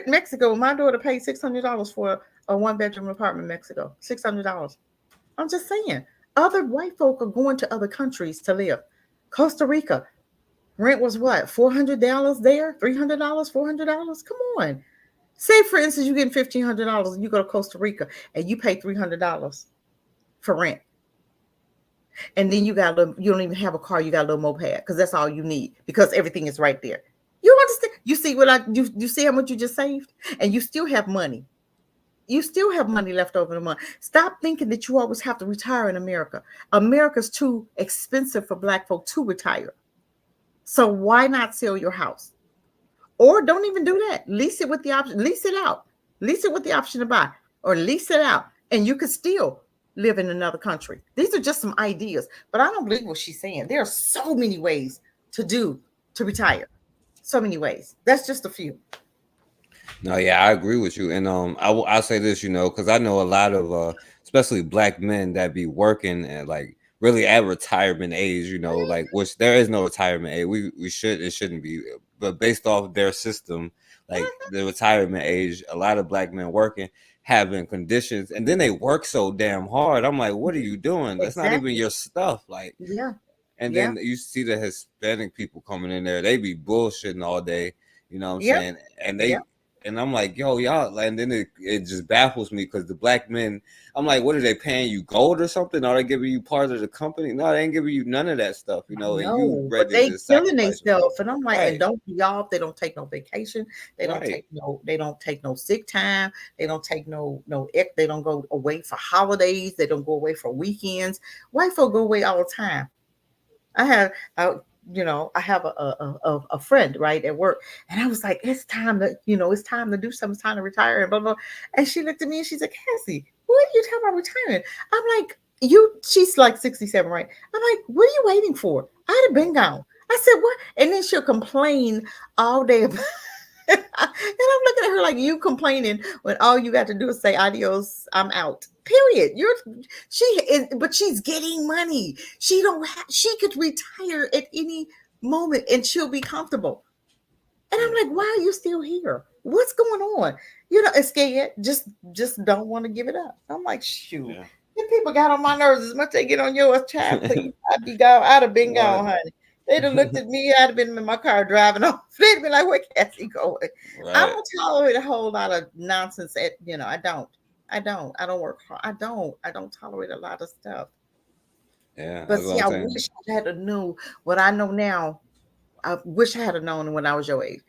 Mexico, my daughter paid $600 for a 1-bedroom apartment in Mexico. $600. I'm just saying. Other white folk are going to other countries to live. Costa Rica, rent was what? $400 there? $300? $400? Come on. Say, for instance, you get $1,500 and you go to Costa Rica and you pay $300 for rent. And then you don't even have a car, you got a little moped because that's all you need because everything is right there. You understand? You see you see how much you just saved? And you still have money. You still have money left over in a month. Stop thinking that you always have to retire in America. America's too expensive for Black folk to retire. So why not sell your house? Or don't even do that. Lease it with the option. Lease it out. Lease it with the option to buy. Or lease it out. And you could still live in another country. These are just some ideas. But I don't believe what she's saying. There are so many ways to retire. So many ways. That's just a few. No, yeah, I agree with you, and I'll say this, because I know a lot of especially Black men that be working at like really at retirement age, like which there is no retirement age. It shouldn't be, but based off their system, like the retirement age, a lot of Black men working having conditions, and then they work so damn hard. I'm like, what are you doing? That's not even your stuff, like. Yeah. And then you see the Hispanic people coming in there, they be bullshitting all day, you know what I'm saying? And they. And I'm like, yo, y'all, and then it just baffles me because the Black men, I'm like, what are they paying you, gold or something? Are they giving you part of the company? No, they ain't giving you none of that stuff, and you ready but they to killing sacrifice themselves, and I'm like, and don't be off. They don't take no vacation. They don't take no sick time. They don't take no. They don't go away for holidays. They don't go away for weekends. White folk go away all the time. I have a friend right at work, and I was like, it's time to, it's time to do something, it's time to retire, and blah, blah. And she looked at me and she's like, Cassie, what are you talking about retiring? I'm like, she's like 67, right? I'm like, what are you waiting for? I'd have been gone. I said, what? And then she'll complain all day about and I'm looking at her like, you complaining when all you got to do is say adios, I'm out. Period. But she's getting money. She could retire at any moment and she'll be comfortable. And I'm like, why are you still here? What's going on? It's scared. Just don't want to give it up. I'm like, shoot. Yeah. People got on my nerves as much as they get on yours, child. Please, I'd have been gone, honey. They'd have looked at me. I'd have been in my car driving off. They'd be like, "Where Cassie going?" Right. I don't tolerate a whole lot of nonsense. I don't. I don't work hard. I don't tolerate a lot of stuff. Yeah. But see, I wish I had known what I know now. I wish I had known when I was your age.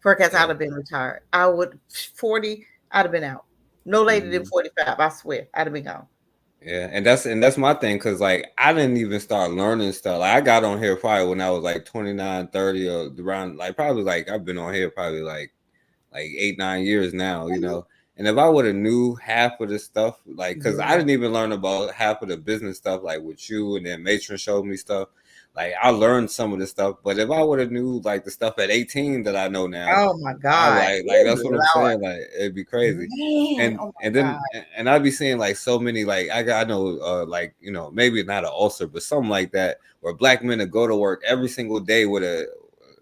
Because I'd have been retired. I would 40. I'd have been out. No later than 45. I swear, I'd have been gone. Yeah, and that's my thing, because like I didn't even start learning stuff. Like I got on here probably when I was like 29, 30, or around, like probably like I've been on here probably like 8-9 years now, And if I would have knew half of this stuff, like, because I didn't even learn about half of the business stuff, like with you, and then Matron showed me stuff. Like I learned some of this stuff, but if I would have knew like the stuff at 18 that I know now, oh my God, like that's what I'm saying. Like it'd be crazy, and I'd be seeing like so many, like I know like maybe not an ulcer, but something like that, where black men that go to work every single day with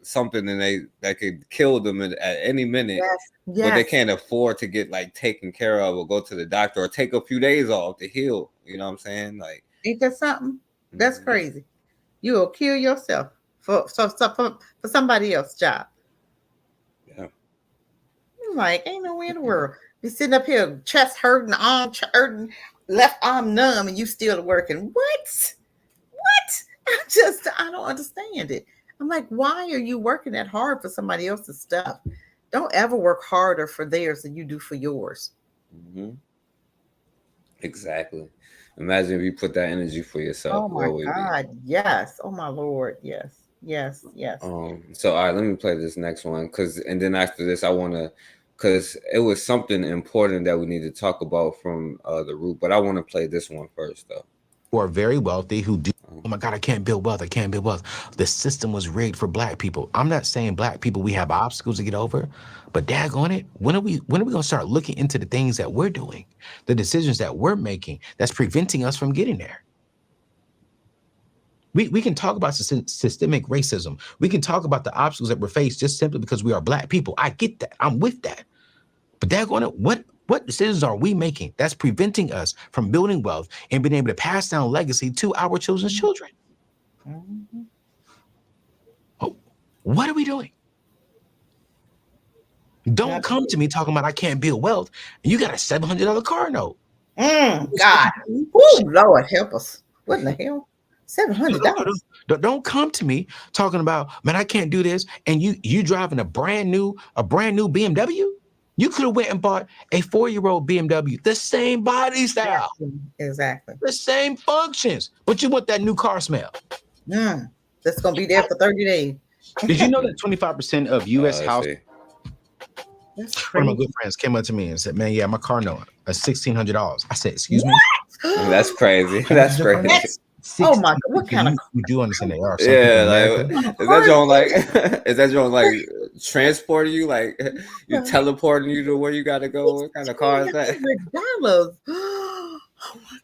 something that could kill them at any minute, but they can't afford to get like taken care of or go to the doctor or take a few days off to heal. You know what I'm saying? Like, ain't that something? That's crazy. You'll kill yourself for somebody else's job. Yeah. I'm like, ain't no way in the world. Be sitting up here, chest hurting, arm hurting, left arm numb, and you still working. What? I don't understand it. I'm like, why are you working that hard for somebody else's stuff? Don't ever work harder for theirs than you do for yours. Mm-hmm. Exactly. Imagine if you put that energy for yourself. Oh my God, yes. Oh my Lord, yes. So all right, let me play this next one, and then after this, I want to, because it was something important that we need to talk about from the root, but I want to play this one first, though. Who are very wealthy, who do, oh my God, I can't build wealth. The system was rigged for black people. I'm not saying black people, we have obstacles to get over, but daggone it, when are we gonna start looking into the things that we're doing, the decisions that we're making that's preventing us from getting there? We can talk about systemic racism. We can talk about the obstacles that we're faced just simply because we are black people. I get that. I'm with that. But daggone it, what decisions are we making that's preventing us from building wealth and being able to pass down legacy to our children's children? Mm-hmm. Oh, what are we doing? Don't come to me talking about I can't build wealth and you got a $700 car note. God. Oh, Lord, help us. What in the hell? $700. Don't come to me talking about, man, I can't do this, and you driving a brand new BMW. You could have went and bought a 4-year-old BMW, the same body style, exactly, the same functions, but you want that new car smell. That's gonna be there for 30 days. Did you know that 25% of U.S. households? One of my good friends came up to me and said, "Man, yeah, my car note is $1,600." I said, "Excuse me." That's crazy. That's crazy. Oh my God! What kind of? You do understand they are? Is that joint like transporting you? Like you teleporting you to where you gotta go? What kind of car is that? $100. Oh my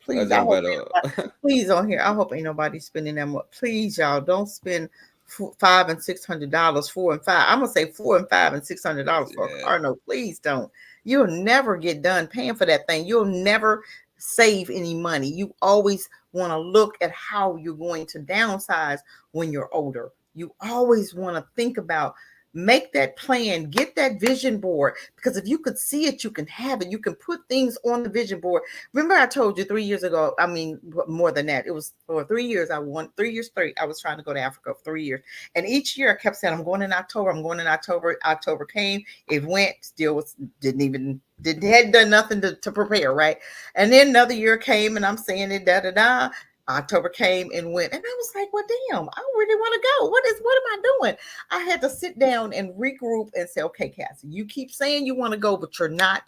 God! Please on here. I hope ain't nobody spending that much. Please, y'all, don't spend $500 and $600, $400 and $500. I'm gonna say $400 and $500 and $600 for a car note. Please don't. You'll never get done paying for that thing. You'll never save any money. You always want to look at how you're going to downsize when you're older. You always want to think about, make that plan, get that vision board, because if you could see it, you can have it. You can put things on the vision board. Remember I told you 3 years ago, I mean, more than that, it was for 3 years. 3 years straight. I was trying to go to Africa for 3 years. And each year I kept saying, I'm going in October. I'm going in October. October came, it went, still hadn't done nothing to prepare. Right. And then another year came and I'm saying it, October came and went, and I was like, well, damn, I really want to go. What am I doing? I had to sit down and regroup and say, okay, Cassie, you keep saying you want to go, but you're not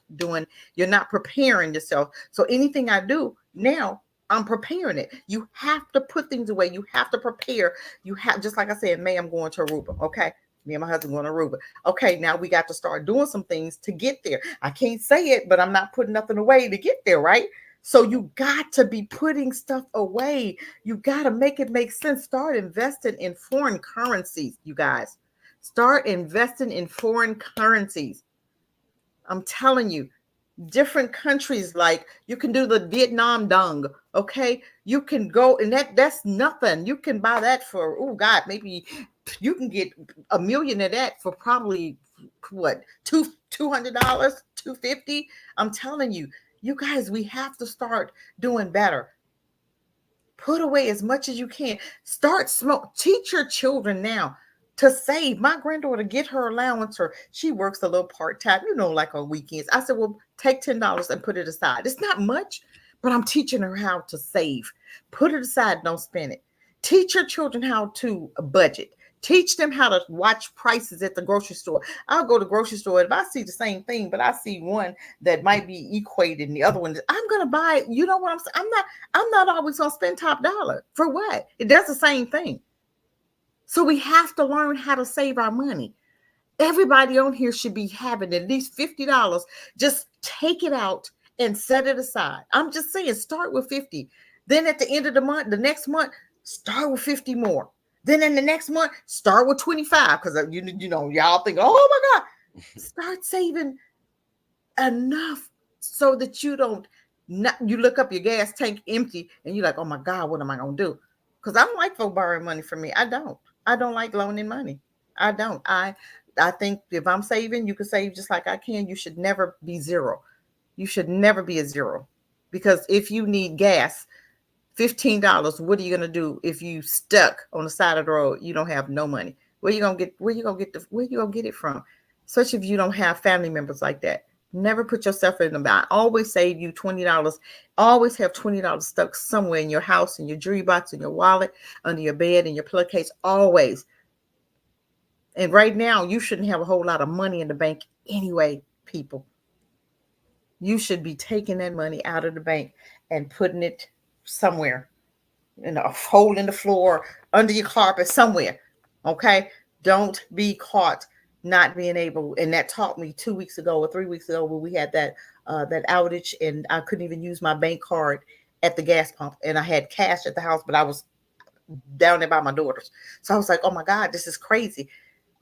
preparing yourself. So anything I do now, I'm preparing it. You have to put things away. You have to prepare. You have, just like I said, May, I'm going to Aruba. Okay. Me and my husband going to Aruba. Okay. Now we got to start doing some things to get there. I can't say it, but I'm not putting nothing away to get there. Right. So you got to be putting stuff away. You got to make it make sense. Start investing in foreign currencies, you guys. Start investing in foreign currencies. I'm telling you, different countries, like you can do the Vietnam dong, okay? You can go, and that's nothing. You can buy that for, oh God, maybe you can get $1 million of that for probably what, $200, $250. I'm telling you, you guys, we have to start doing better. Put away as much as you can. Start smoke. Teach your children now to save. My granddaughter, get her allowance, or she works a little part-time, like on weekends. I said, well, take $10 and put it aside. It's not much, but I'm teaching her how to save. Put it aside, don't spend it. Teach your children how to budget. Teach them how to watch prices at the grocery store. I'll go to the grocery store, and if I see the same thing, but I see one that might be equated and the other one, I'm going to buy it. You know what I'm saying? I'm not always going to spend top dollar. For what? It does the same thing. So we have to learn how to save our money. Everybody on here should be having at least $50. Just take it out and set it aside. I'm just saying, start with 50. Then at the end of the month, the next month, start with 50 more. Then in the next month, start with 25. Because y'all think, oh my God, start saving enough so that you look up your gas tank empty and you're like, oh my God, what am I going to do? Because I don't like folks borrowing money from me. I don't like loaning money. I don't. I think if I'm saving, you can save just like I can. You should never be zero. You should never be a zero. Because if you need gas, $15, what are you gonna do if you stuck on the side of the road? You don't have no money. Where you gonna get it from? Especially if you don't have family members like that. Never put yourself in the box. Always save you $20. Always have $20 stuck somewhere in your house, in your jewelry box, in your wallet, under your bed, in your pillowcase. Always. And right now, you shouldn't have a whole lot of money in the bank anyway, people. You should be taking that money out of the bank and putting it somewhere, in a hole in the floor, under your carpet, somewhere. Okay? Don't be caught not being able. And that taught me 2 weeks ago or 3 weeks ago when we had that outage, and I couldn't even use my bank card at the gas pump, and I had cash at the house, but I was down there by my daughters. So I was like, oh my God, this is crazy.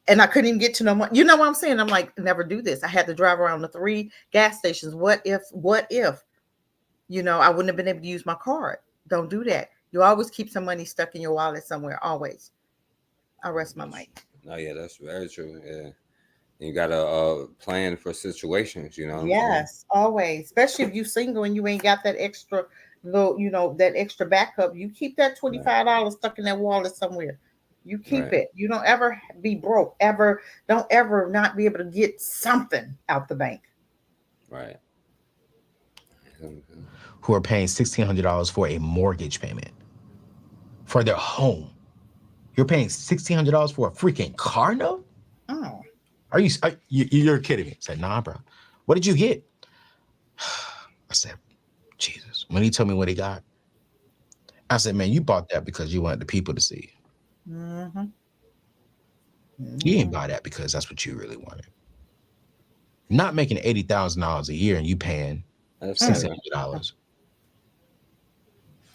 And I couldn't even get to no money. You know what I'm saying? I'm like, never do this. I had to drive around the 3 gas stations. What if, I wouldn't have been able to use my card. Don't do that. You always keep some money stuck in your wallet somewhere, always. I rest my mic. Oh, yeah, that's very true. Yeah. You got to plan for situations, Yes, always. Especially if you're single and you ain't got that extra that extra backup. You keep that $25 stuck in that wallet somewhere. You keep it. You don't ever be broke. Don't ever not be able to get something out the bank. Right. Who are paying $1,600 for a mortgage payment for their home. You're paying $1,600 for a freaking car note? Oh. You're kidding me. I said, nah, bro. What did you get? I said, Jesus. When he told me what he got, I said, man, you bought that because you wanted the people to see. Mm-hmm. You didn't buy that because that's what you really wanted. Not making $80,000 a year and you paying $1,600.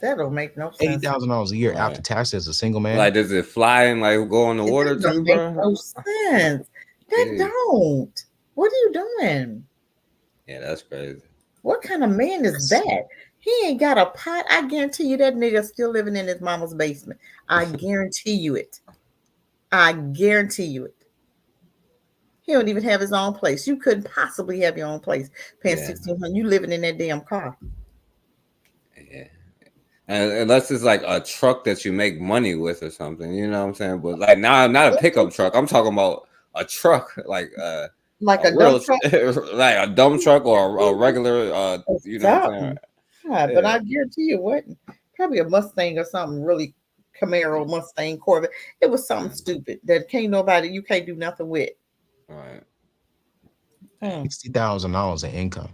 That don't make no sense. $80,000 a year after taxes as a single man. Like, does it fly and like go in the water too, bro? Make no sense. That don't. What are you doing? Yeah, that's crazy. What kind of man is that? He ain't got a pot. I guarantee you that nigga still living in his mama's basement. I guarantee you it. I guarantee you it. He don't even have his own place. You couldn't possibly have your own place paying $1,600. You living in that damn car. Yeah. And unless it's like a truck that you make money with or something, you know what I'm saying? But like now, not a pickup truck. I'm talking about a truck, like a dump truck, like a dump truck or a regular, you know what I'm saying? Yeah, but I guarantee you what probably a Mustang or something really Camaro, Mustang, Corvette. It was something stupid that you can't do nothing with. Right. $60,000 in income.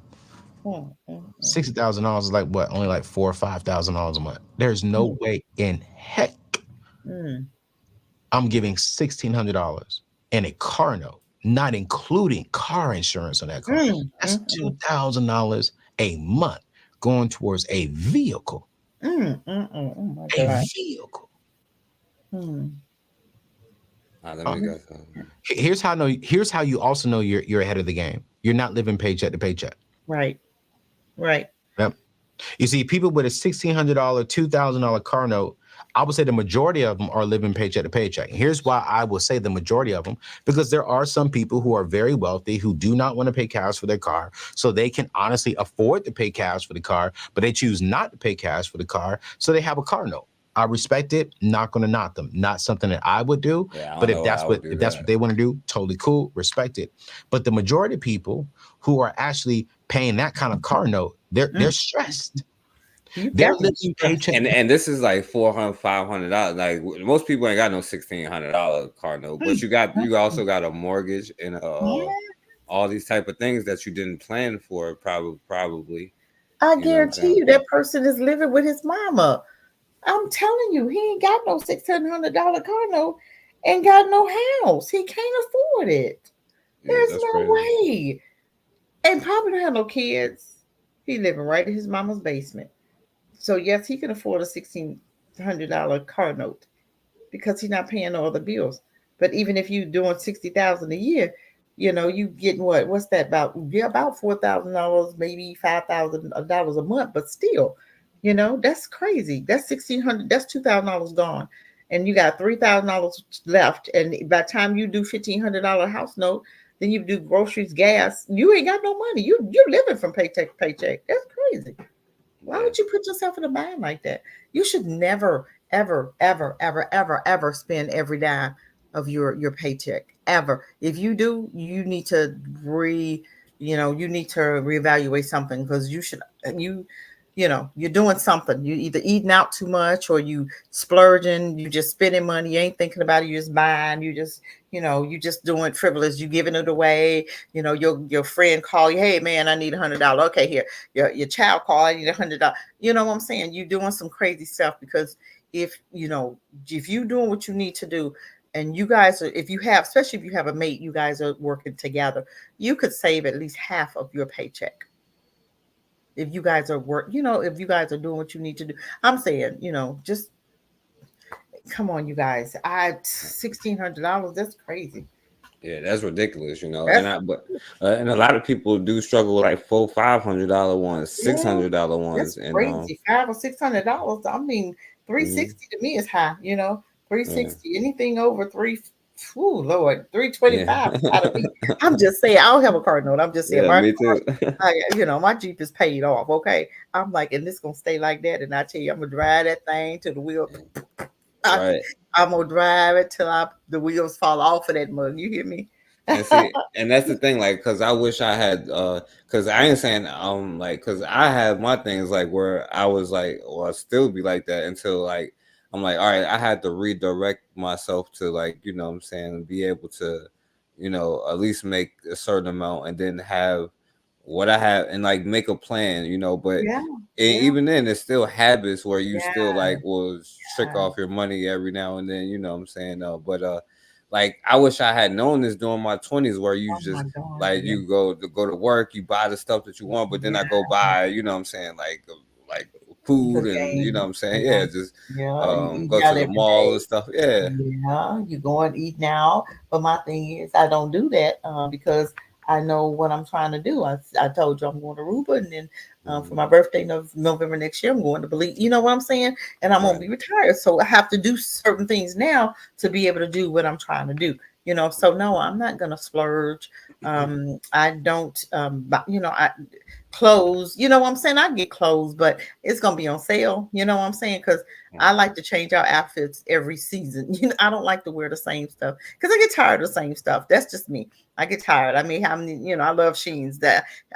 $60,000 is like what? Only like $4,000 or $5,000 a month. There's no way in heck I'm giving $1,600 in a car note, not including car insurance on that car. That's $2,000 a month going towards a vehicle. Oh my A God. vehicle. Let me go. Here's how you also know you're ahead of the game. You're not living paycheck to paycheck. Right. Right. Yep. You see, people with a $1,600, $2,000 car note, I would say the majority of them are living paycheck to paycheck. Here's why I will say the majority of them, because there are some people who are very wealthy who do not want to pay cash for their car, so they can honestly afford to pay cash for the car, but they choose not to pay cash for the car, so they have a car note. I respect it. Not going to knock them. Not something that I would do. But if that's what they want to do, totally cool. Respect it. But the majority of people who are actually paying that kind of car note, they're stressed. They're living paycheck. And this is like $400, $500. Like most people ain't got no $1,600 car note, but you also got a mortgage and all these type of things that you didn't plan for. Probably. I guarantee you that person is living with his mama. I'm telling you, he ain't got no $600 car note and got no house. He can't afford it. There's no way. And probably don't have no kids. He living right in his mama's basement. So yes, he can afford a $1,600 car note because he's not paying no other bills. But even if you doing $60,000 a year, you getting what's that about? Yeah, about $4,000, maybe $5,000 a month, but still, that's crazy. That's $1,600. That's $2,000 gone, and you got $3,000 left. And by the time you do $1,500 house note, then you do groceries, gas. You ain't got no money. You're living from paycheck to paycheck. That's crazy. Why would you put yourself in a bind like that? You should never, ever, ever, ever, ever, ever spend every dime of your paycheck. Ever. If you do, you need to reevaluate something, because you're doing something. You either eating out too much, or you splurging, you just spending money, you ain't thinking about it, you just buying, you just doing frivolous, you giving it away. Your friend call you, hey man, I need $100. Okay, here. Your child call, I need $100. You know what I'm saying? You're doing some crazy stuff, because if you doing what you need to do, and you guys are, especially if you have a mate, you guys are working together, you could save at least half of your paycheck. If you guys are if you guys are doing what you need to do. I'm saying, just come on, you guys. $1,600, that's crazy. Yeah, that's ridiculous, And a lot of people do struggle with like $400-$500 ones, $600 ones, that's crazy. $500 or $600. I mean, $360 to me is high. $360. Anything over Lord, $325. I'm just saying, I don't have a car note. I'm just saying, me too. My Jeep is paid off. Okay, I'm like, and this gonna stay like that. And I tell you, I'm gonna drive that thing to the wheel. Right. I'm gonna drive it till the wheels fall off of that mug. You hear me? And see, and that's the thing, like, because I wish I had, because I ain't saying, like, because I have my things, like, where I was like, well, I'll still be like that until, like, I'm like, all right, I had to redirect myself to, like, what I'm saying, be able to, at least make a certain amount and then have what I have and, like, make a plan, but even then, it's still habits where you still, like, will trick off your money every now and then, what I'm saying? But, like, I wish I had known this during my 20s, where you you go to work, you buy the stuff that you want, but then I go buy, what I'm saying, like food and what I'm saying, just go to the mall and stuff. You go and eat now, but my thing is, I don't do that because I know what I'm trying to do. I told you I'm going to Aruba, and then for my birthday of November next year, I'm going to Belize. You know what I'm saying? And I'm gonna be retired, so I have to do certain things now to be able to do what I'm trying to do. So no, I'm not gonna splurge. I don't. clothes. You know what I'm saying? I get clothes, but it's gonna be on sale. You know what I'm saying? Because I like to change out outfits every season. You know, I don't like to wear the same stuff because I get tired of the same stuff. That's just me. I get tired. I mean, how many? You know, I love Sheins.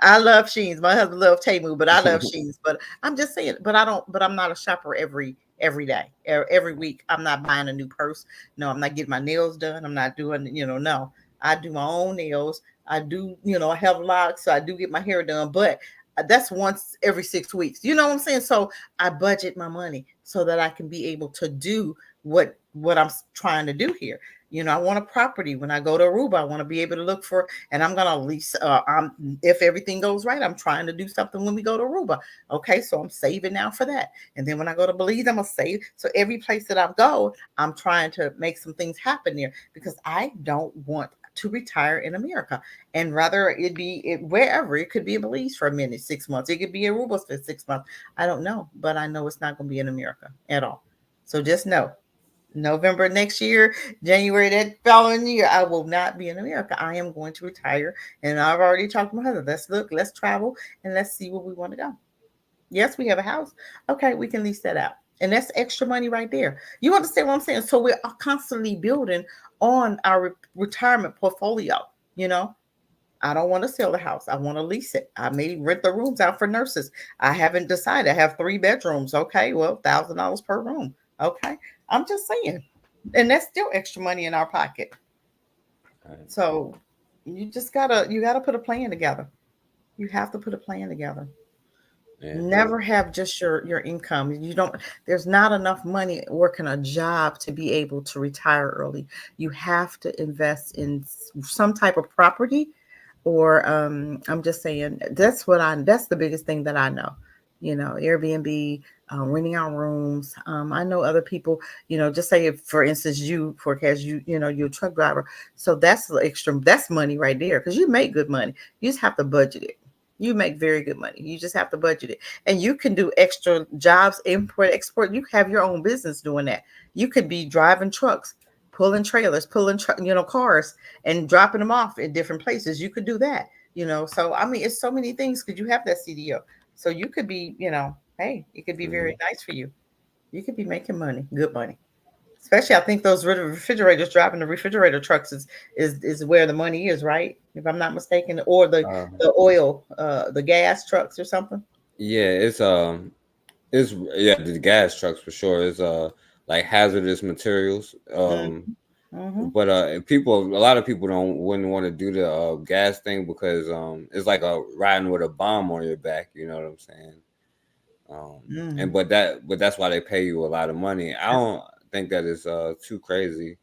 I love Sheins. My husband loves Temu, but I love Sheins. But I'm just saying. But I don't. But I'm not a shopper every day, every week. I'm not buying a new purse. No, I'm not getting my nails done. I'm not doing. No. I do my own nails. I do, I have locks, so I do get my hair done, but that's once every 6 weeks. You know what I'm saying? So I budget my money so that I can be able to do what I'm trying to do here. I want a property. When I go to Aruba, I want to be able to look for, and I'm gonna lease. If everything goes right, I'm trying to do something when we go to Aruba. Okay, so I'm saving now for that. And then when I go to Belize, I'm gonna save. So every place that I go, I'm trying to make some things happen there because I don't want to retire in America, and rather it be wherever. It could be in Belize for a minute, 6 months. It could be in Aruba for 6 months. I don't know, but I know it's not going to be in America at all. So just know, November next year, January that following year, I will not be in America. I am going to retire, and I've already talked to my husband. Let's travel, and let's see where we want to go. Yes, we have a house. Okay, we can lease that out. And that's extra money right there. You understand what I'm saying? So we're constantly building on our retirement portfolio. I don't want to sell the house. I want to lease it. I may rent the rooms out for nurses. I haven't decided. I have 3 bedrooms. Okay, well, $1,000 per room. Okay, I'm just saying. And that's still extra money in our pocket. So you gotta put a plan together. You have to put a plan together. Never have just your income. There's not enough money working a job to be able to retire early. You have to invest in some type of property, or I'm just saying that's the biggest thing that I know. Airbnb, renting out rooms. I know other people, just say if, for instance, forecast you're a truck driver. So that's money right there because you make good money. You just have to budget it. You make very good money. You just have to budget it. And you can do extra jobs, import, export. You have your own business doing that. You could be driving trucks, pulling trailers, cars and dropping them off in different places. You could do that, So, I mean, it's so many things because you have that CDO. So you could be, hey, it could be very nice for you. You could be making money, good money. Especially, I think those refrigerators, driving the refrigerator trucks is where the money is, right? If I'm not mistaken, or the oil, the gas trucks or something. Yeah, it's the gas trucks for sure. It's like hazardous materials. But a lot of people wouldn't want to do the gas thing because it's like riding with a bomb on your back. You know what I'm saying? But that's why they pay you a lot of money. I don't think that is too crazy.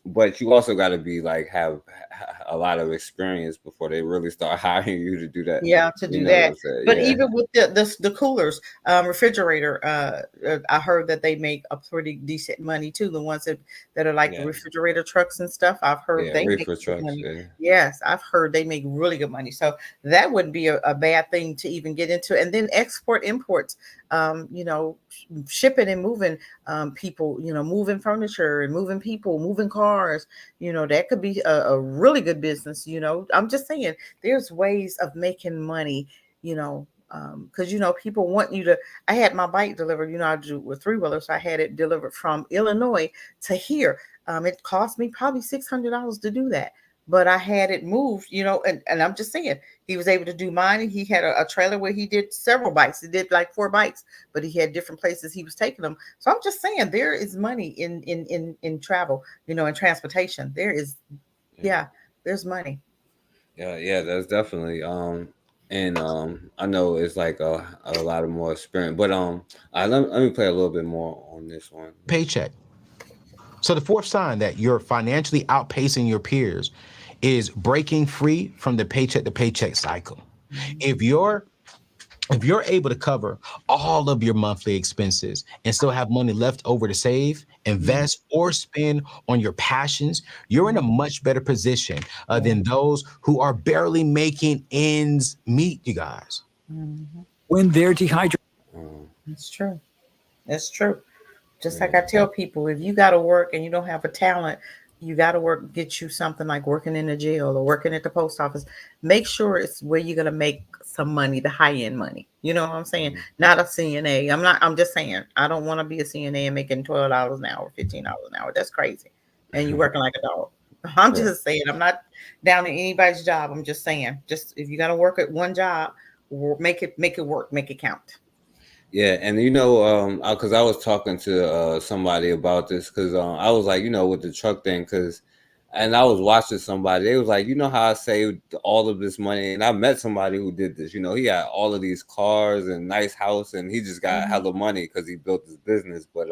But you also got to be have a lot of experience before they really start hiring you to do that. Yeah, to do that. But even with the coolers, refrigerator, I heard that they make a pretty decent money too. The ones that are like the refrigerator trucks and stuff. I've heard they make good money. Yeah. Yes, I've heard they make really good money. So that wouldn't be a bad thing to even get into. And then imports. Shipping and moving people, moving furniture and moving people, moving cars, that could be a really good business. I'm just saying there's ways of making money, because people want you to. I had my bike delivered, I do with 3-wheelers, so I had it delivered from Illinois to here. It cost me probably $600 to do that. But I had it moved, and I'm just saying he was able to do mine. And he had a trailer where he did several bikes. He did like 4 bikes, but he had different places he was taking them. So I'm just saying there is money in travel, in transportation. There is, there's money. Yeah, that's definitely. And I know it's like a lot of more experience, but let me play a little bit more on this one. Paycheck. So the fourth sign that you're financially outpacing your peers is breaking free from the paycheck to paycheck cycle. If you're able to cover all of your monthly expenses and still have money left over to save, invest, or spend on your passions, you're in a much better position than those who are barely making ends meet, you guys. When they're dehydrated. It's true. It's true. Just like I tell people, if you got to work and you don't have a talent, you got to get you something like working in a jail or working at the post office. Make sure it's where you're going to make some money, the high end money. You know what I'm saying? Not a CNA. I'm just saying, I don't want to be a CNA and making $12 an hour, $15 an hour. That's crazy. And you're working like a dog. I'm just saying, I'm not down in anybody's job. I'm just saying, just if you got to work at one job, make it work, make it count. Yeah, and because I was talking to somebody about this, because I was like, with the truck thing, and I was watching somebody. They was like, how I saved all of this money, and I met somebody who did this. He had all of these cars and nice house, and he just got hella money because he built his business. But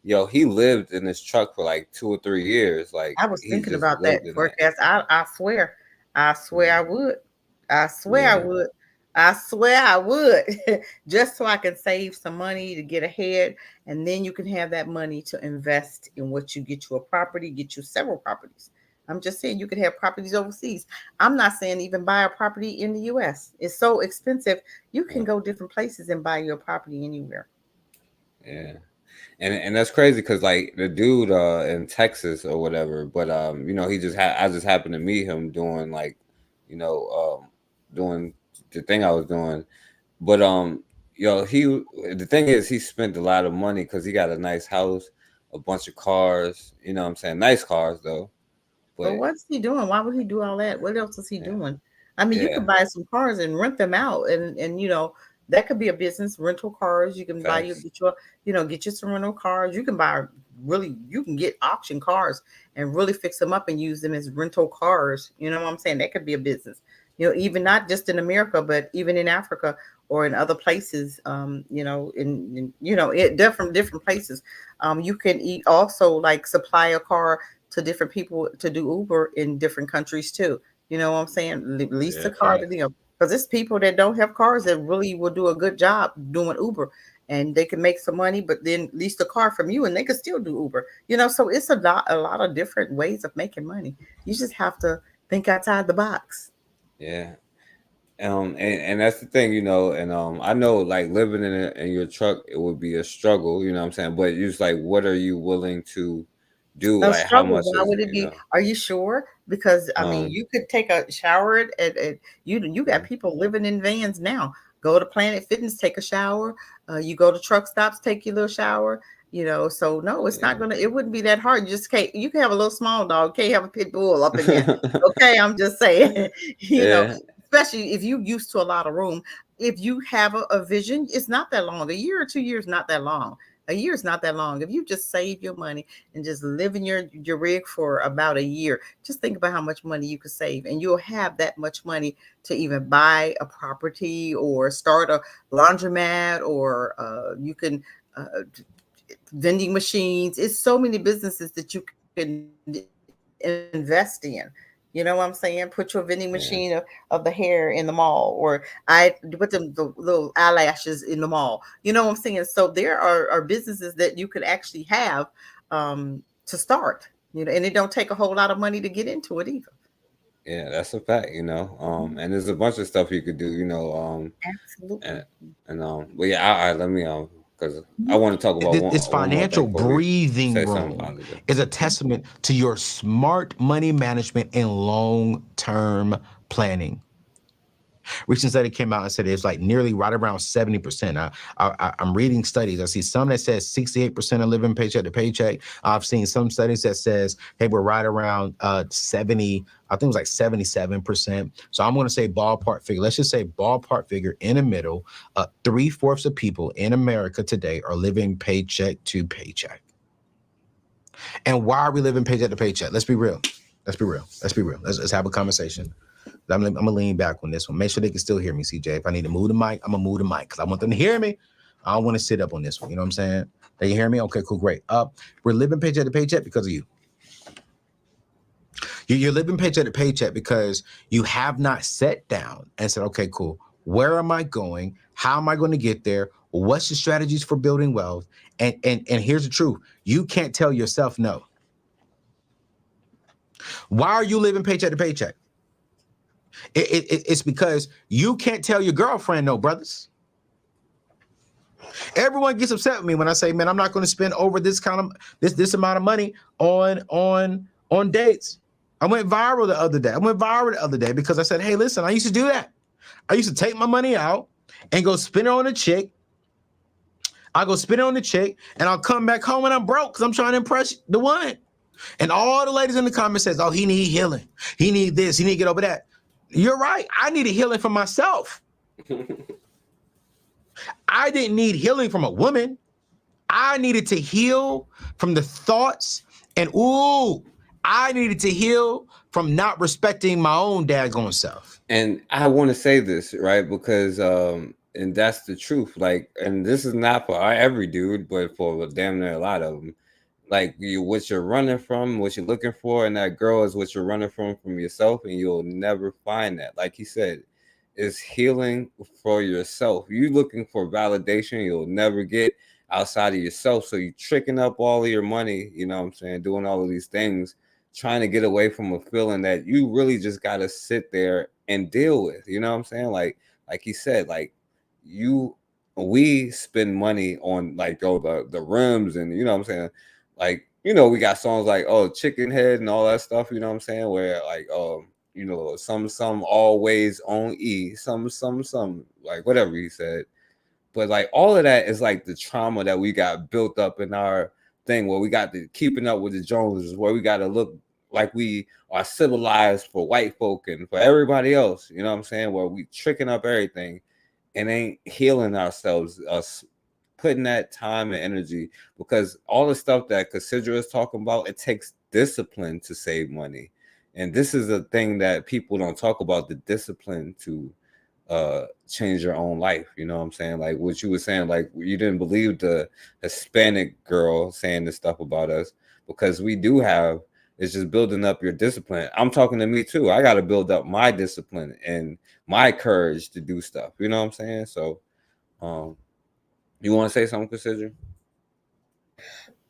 he lived in his truck for like 2 or 3 years. Like, I was thinking about that forecast. I swear I would. I swear I would. I swear I would, just so I can save some money to get ahead. And then you can have that money to invest in what you get you a property, get you several properties. I'm just saying you could have properties overseas. I'm not saying even buy a property in the US. It's so expensive. You can go different places and buy your property anywhere. Yeah. And that's crazy because like the dude in Texas or whatever, but I just happened to meet him doing like, doing the thing I was doing. But the thing is he spent a lot of money because he got a nice house, a bunch of cars, you know what I'm saying? Nice cars though. But what's he doing? Why would he do all that? What else is he doing? I mean, you could buy some cars and rent them out, and that could be a business. Rental cars. You can buy get you some rental cars. You can you can get auction cars and really fix them up and use them as rental cars. You know what I'm saying? That could be a business. Even not just in America, but even in Africa or in other places. In different places. You can also like supply a car to different people to do Uber in different countries too. You know what I'm saying? Lease a car to them, because it's people that don't have cars that really will do a good job doing Uber, and they can make some money, but then lease the car from you and they can still do Uber. So it's a lot of different ways of making money. You just have to think outside the box. Yeah. And that's the thing, and I know like living in your truck, it would be a struggle, you know what I'm saying? But it's like, what are you willing to do? Like, how much Why would it be? Are you sure? Because I mean, you could take a shower at you got people living in vans now. Go to Planet Fitness, take a shower. You go to truck stops, take your little shower. So no, it's not gonna. It wouldn't be that hard. You just can't. You can have a little small dog. Can't have a pit bull up in there. Okay, I'm just saying. Especially if you used to a lot of room. If you have a vision, it's not that long. A year or 2 years, not that long. A year is not that long. If you just save your money and just live in your rig for about a year, just think about how much money you could save, and you'll have that much money to even buy a property or start a laundromat, or you can vending machines. It's so many businesses that you can invest in. You know what I'm saying? Put your vending machine of the hair in the mall, or I put the little eyelashes in the mall. You know what I'm saying? So there are businesses that you could actually have to start, and it don't take a whole lot of money to get into it either. Yeah, that's a fact, and there's a bunch of stuff you could do, Absolutely. But yeah, all right, let me because I want to talk about this financial breathing room is a testament to your smart money management and long-term planning. Recent study came out and said it's like nearly right around 70%. I'm reading studies. I see some that says 68% are living paycheck to paycheck. I've seen some studies that says, hey, we're right around 70. I think it was like 77%. So I'm going to say ballpark figure. Let's just say ballpark figure in the middle. 3/4 of people in America today are living paycheck to paycheck. And why are we living paycheck to paycheck? Let's be real. Let's be real. Let's have a conversation. I'm gonna lean back on this one. Make sure they can still hear me, CJ. If I need to move the mic, I'm gonna move the mic because I want them to hear me. I don't want to sit up on this one. You know what I'm saying? They can hear me? Okay, cool, great. We're living paycheck to paycheck because of you. You're living paycheck to paycheck because you have not sat down and said, okay, cool. Where am I going? How am I going to get there? What's the strategies for building wealth? And here's the truth. You can't tell yourself no. Why are you living paycheck to paycheck? It's because you can't tell your girlfriend no, brothers. Everyone gets upset with me when I say, man, I'm not going to spend over this kind of this amount of money on on dates. I went viral the other day because I said, hey, listen, I used to do that. I used to take my money out and go spend it on a chick. I'll go spend it on the chick and I'll come back home and I'm broke because I'm trying to impress the woman. And all the ladies in the comments says, oh, he need healing. He need this. He need to get over that. You're right. I needed healing from myself. I didn't need healing from a woman. I needed to heal from the thoughts and I needed to heal from not respecting my own daggone self. And I want to say this, right? Because and that's the truth. Like, and this is not for every dude, but for damn near a lot of them. Like, what you're running from, what you're looking for, and that girl is what you're running from yourself, and you'll never find that. Like he said, it's healing for yourself. You looking for validation, you'll never get outside of yourself. So you tricking up all of your money, you know what I'm saying, doing all of these things, trying to get away from a feeling that you really just got to sit there and deal with, you know what I'm saying? Like he said, like we spend money on like the rims and, you know what I'm saying? Like, you know, we got songs like, oh, Chicken Head and all that stuff, you know what I'm saying? Where like, you know, some always on E, some, like whatever he said. But like all of that is like the trauma that we got built up in our thing where we got the keeping up with the Joneses, where we got to look like we are civilized for white folk and for everybody else, you know what I'm saying? Where we tricking up everything and ain't healing ourselves, us putting that time and energy, because all the stuff that Cassidra is talking about, it takes discipline to save money. And this is a thing that people don't talk about, the discipline to change your own life. You know what I'm saying? Like what you were saying, like you didn't believe the Hispanic girl saying this stuff about us, because we do have, it's just building up your discipline. I'm talking to me too. I got to build up my discipline and my courage to do stuff. You know what I'm saying? So, you want to say something, Cassidra?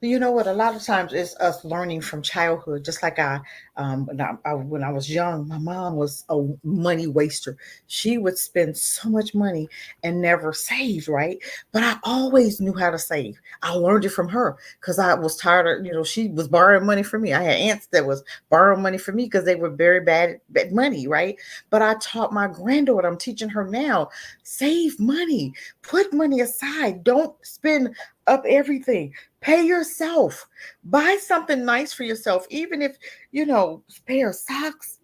You know what? A lot of times it's us learning from childhood. Just like when I was young, my mom was a money waster. She would spend so much money and never saved, right? But I always knew how to save. I learned it from her because I was tired of, you know, she was borrowing money from me. I had aunts that was borrowing money from me because they were very bad money, right? But I taught my granddaughter, I'm teaching her now, save money, put money aside, don't spend up everything. Pay yourself. Buy something nice for yourself, even if, you know, a pair of socks,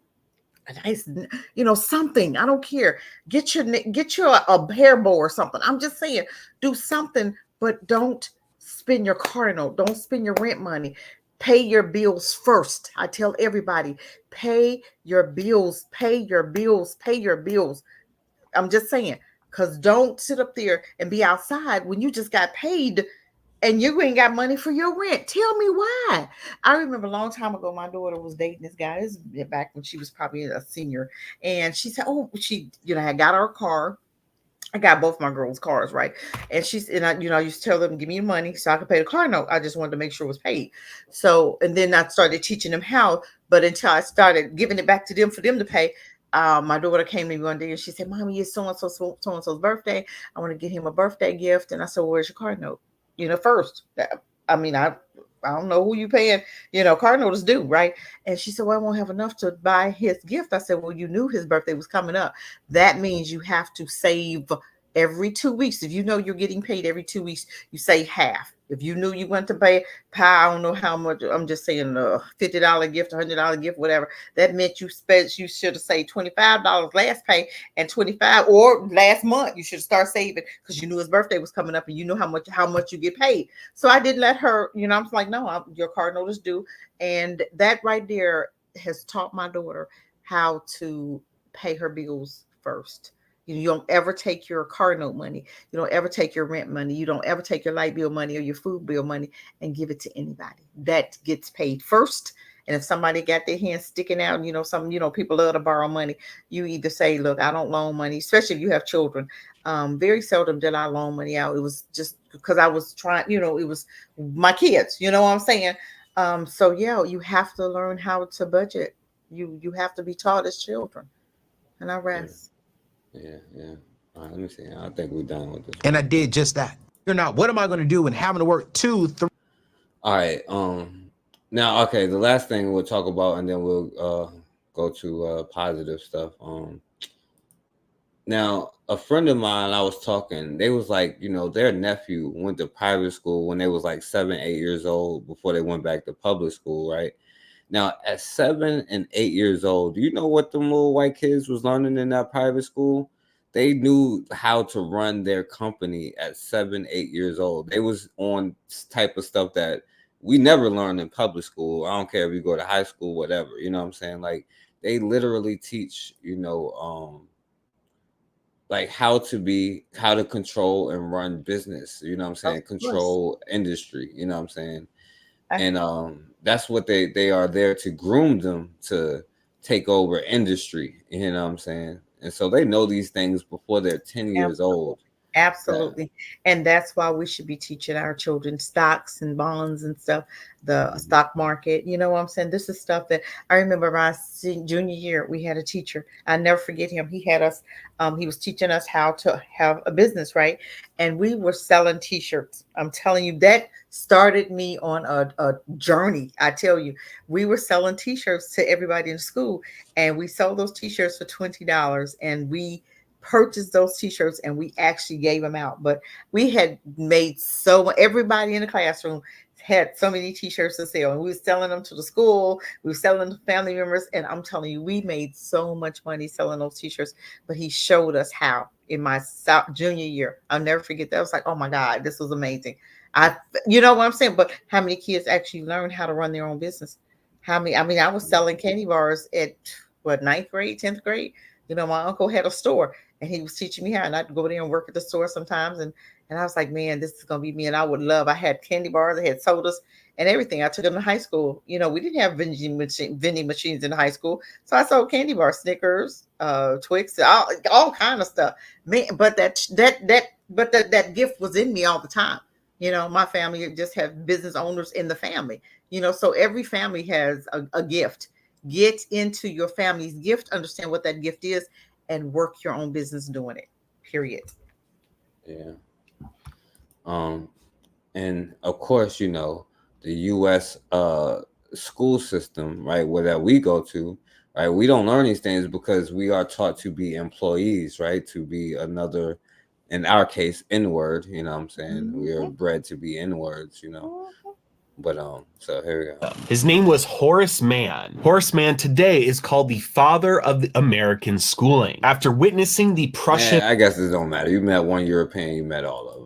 a nice, you know, something. I don't care. Get your a hair bow or something. I'm just saying, do something, but don't spend your car note. Don't spend your rent money. Pay your bills first. I tell everybody, pay your bills, pay your bills, pay your bills. I'm just saying, because don't sit up there and be outside when you just got paid and you ain't got money for your rent. Tell me why. I remember a long time ago, my daughter was dating this guy. This is back when she was probably a senior. And she said, oh, she, you know, had got her car. I got both my girls' cars, right? And I used to tell them, give me your money so I could pay the car note. I just wanted to make sure it was paid. So, and then I started teaching them how, but until I started giving it back to them for them to pay, my daughter came to me one day and she said, Mommy, it's so-and-so's birthday. I want to get him a birthday gift. And I said, well, where's your car note? You know, first. I mean, I don't know who you paying, you know, car notice due, right? And she said, well, I won't have enough to buy his gift. I said, well, you knew his birthday was coming up. That means you have to save every 2 weeks. If you know you're getting paid every 2 weeks, you save half. If you knew you went to pay, I don't know how much, I'm just saying a $50 gift, $100 gift, whatever. That meant you should have saved $25 last pay and 25 or last month. You should start saving because you knew his birthday was coming up and you know how much you get paid. So I didn't let her, you know, I'm like, no, your car notice due. And that right there has taught my daughter how to pay her bills first. You don't ever take your car note money. You don't ever take your rent money. You don't ever take your light bill money or your food bill money and give it to anybody. That gets paid first. And if somebody got their hands sticking out, you know, people love to borrow money. You either say, look, I don't loan money, especially if you have children. Very seldom did I loan money out. It was just because I was trying, you know, it was my kids, you know what I'm saying? So yeah, you have to learn how to budget. You have to be taught as children. And I rest. Yeah. All right, let me see. I think we're done with this. And I did just that. You're not. What am I going to do when having to work 2, 3? All right. Now, okay, the last thing we'll talk about, and then we'll go to positive stuff. Now, a friend of mine, I was talking, they was like, their nephew went to private school when they was like 7, 8 years old before they went back to public school, right? Now, at 7 and 8 years old, do you know what the little white kids was learning in that private school? They knew how to run their company at 7, 8 years old. They was on type of stuff that we never learned in public school. I don't care if you go to high school, whatever. You know what I'm saying? Like they literally teach, like how to control and run business. You know what I'm saying? Control industry. You know what I'm saying? And that's what they are there to groom them to take over industry. You know what I'm saying? And so they know these things before they're 10 years old. Absolutely. And that's why we should be teaching our children stocks and bonds and stuff, the stock market. You know what I'm saying? This is stuff that I remember my junior year, we had a teacher. I never forget him. He had us, he was teaching us how to have a business, right? And we were selling t-shirts. I'm telling you, that started me on a journey. I tell you, we were selling t-shirts to everybody in school, and we sold those t-shirts for $20, and we purchased those t-shirts and we actually gave them out. But we had made everybody in the classroom had so many t-shirts to sell, and we were selling them to the school, we were selling them to family members, and I'm telling you, we made so much money selling those t-shirts. But he showed us how in my junior year. I'll never forget that. I was like, oh my God, this was amazing. You know what I'm saying? But how many kids actually learned how to run their own business? How many? I mean, I was selling candy bars at what, 9th grade, 10th grade. My uncle had a store, and he was teaching me how, and I'd go there and work at the store sometimes. And I was like, man, this is going to be me. And I had candy bars, I had sodas and everything. I took them to high school. We didn't have vending machines in high school. So I sold candy bars, Snickers, Twix, all kind of stuff. Man, but that gift was in me all the time. My family just have business owners in the family, so every family has a gift. Get into your family's gift, understand what that gift is, and work your own business doing it. Period. Yeah. And of course, the U.S. School system, right, where that we go to, right, we don't learn these things because we are taught to be employees, right, to be another, in our case, N-word. You know what I'm saying? We are bred to be N-words. But so here we go. His name was Horace Mann. Horace Mann today is called the father of the American schooling. After witnessing the Prussian, I guess it don't matter. You met one European, you met all of them.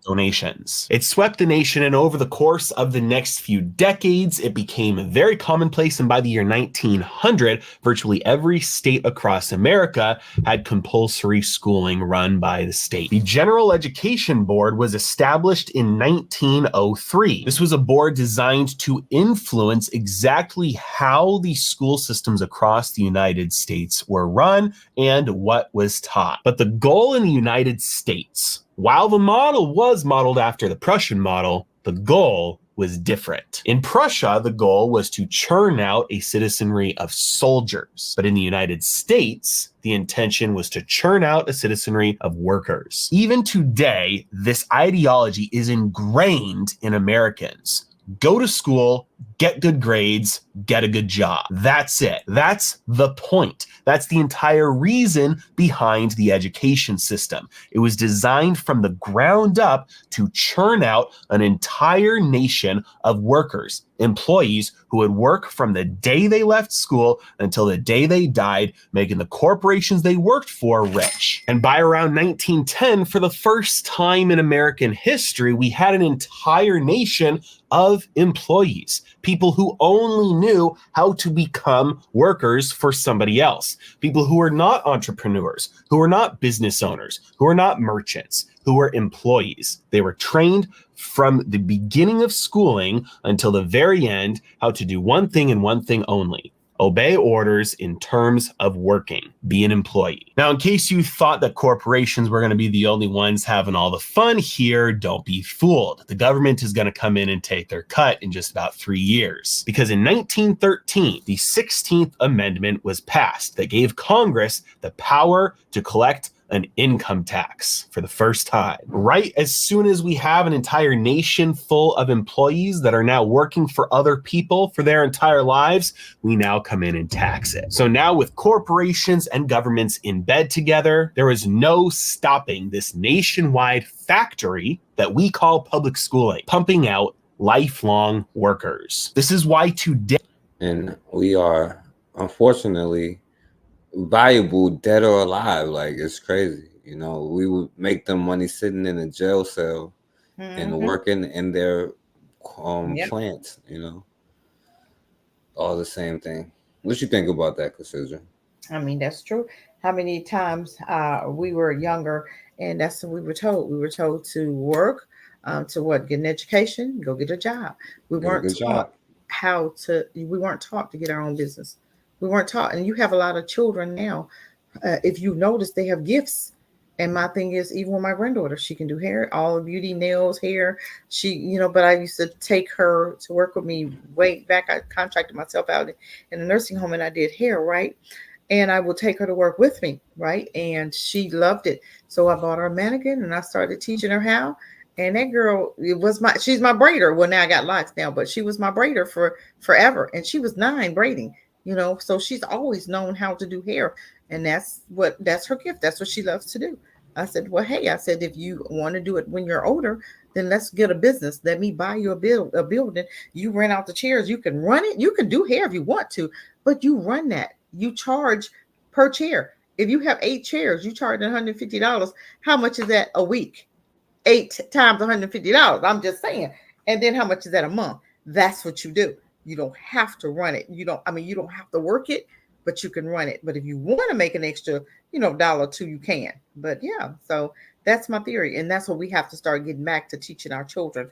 Donations. It swept the nation, and over the course of the next few decades, it became very commonplace. And by the year 1900, virtually every state across America had compulsory schooling run by the state. The General Education Board was established in 1903. This was a board designed to influence exactly how the school systems across the United States were run and what was taught. But the goal in the United States, while the model was modeled after the Prussian model, the goal was different. In Prussia, the goal was to churn out a citizenry of soldiers. But in the United States, the intention was to churn out a citizenry of workers. Even today, this ideology is ingrained in Americans. Go to school, get good grades, get a good job. That's it. That's the point. That's the entire reason behind the education system. It was designed from the ground up to churn out an entire nation of workers, employees who would work from the day they left school until the day they died, making the corporations they worked for rich. And by around 1910, for the first time in American history, we had an entire nation of employees, people who only knew how to become workers for somebody else, people who were not entrepreneurs, who were not business owners, who were not merchants, who were employees. They were trained from the beginning of schooling until the very end how to do one thing and one thing only: obey orders in terms of working, be an employee. Now, in case you thought that corporations were going to be the only ones having all the fun here, don't be fooled. The government is going to come in and take their cut in just about 3 years. Because in 1913, the 16th Amendment was passed that gave Congress the power to collect an income tax for the first time. Right as soon as we have an entire nation full of employees that are now working for other people for their entire lives, we now come in and tax it. So now with corporations and governments in bed together, there is no stopping this nationwide factory that we call public schooling, pumping out lifelong workers. This is why today, and we are unfortunately valuable dead or alive. Like, it's crazy. You know, we would make them money sitting in a jail cell and working in their plants, you know, all the same thing. What you think about that, Cassidra? I mean, that's true. How many times we were younger and that's what we were told. We were told to work, to what, get an education, go get a job. We weren't taught how to, we weren't taught to get our own business. We weren't taught. And you have a lot of children now. If you notice, they have gifts. And my thing is, even with my granddaughter, she can do hair, all the beauty, nails, hair. She, you know, but I used to take her to work with me way back. I contracted myself out in a nursing home and I did hair, right? And I would take her to work with me, right? And she loved it. So I bought her a mannequin and I started teaching her how. And that girl, she's my braider. Well, now I got locks now, but she was my braider for forever. And she was 9 braiding, you know, so she's always known how to do hair. And that's her gift. That's what she loves to do. I said, well, hey, I said, if you want to do it when you're older, then let's get a business. Let me buy you a building. You rent out the chairs. You can run it. You can do hair if you want to, but you run that. You charge per chair. If you have 8 chairs, you charge $150. How much is that a week? 8 times $150. I'm just saying. And then how much is that a month? That's what you do. You don't have to run it. You don't have to work it, but you can run it. But if you want to make an extra, $1 or $2, you can. But yeah, so that's my theory. And that's what we have to start getting back to, teaching our children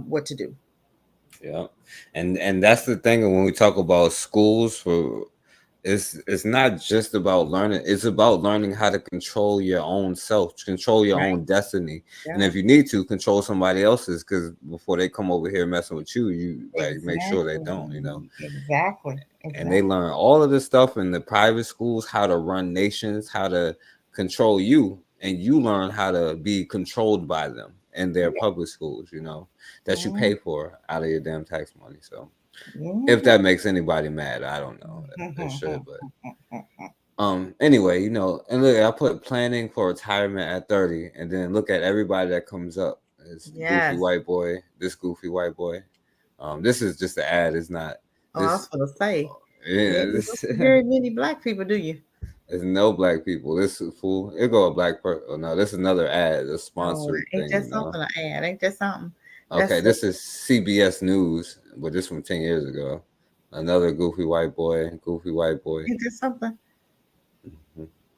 what to do. Yeah. And that's the thing when we talk about schools it's not just about learning. It's about learning how to control your own self, control your own destiny. Yeah. And if you need to, control somebody else's, because before they come over here messing with you like make sure they don't, Exactly. And they learn all of this stuff in the private schools, how to run nations, how to control you, and you learn how to be controlled by them in their public schools, that you pay for out of your damn tax money. So if that makes anybody mad, I don't know. It should, but anyway, and look, I put planning for retirement at 30, and then look at everybody that comes up. It's goofy white boy, this goofy white boy. This is just an ad. It's not. I was gonna say, yeah, very many black people, do you? There's no black people. This is fool. It go a black person. Oh no, this is another ad, a sponsored thing. Ain't that something? An ad? Ain't that something? Okay, this is CBS News, but this from 10 years ago. Another goofy white boy. Ain't that something?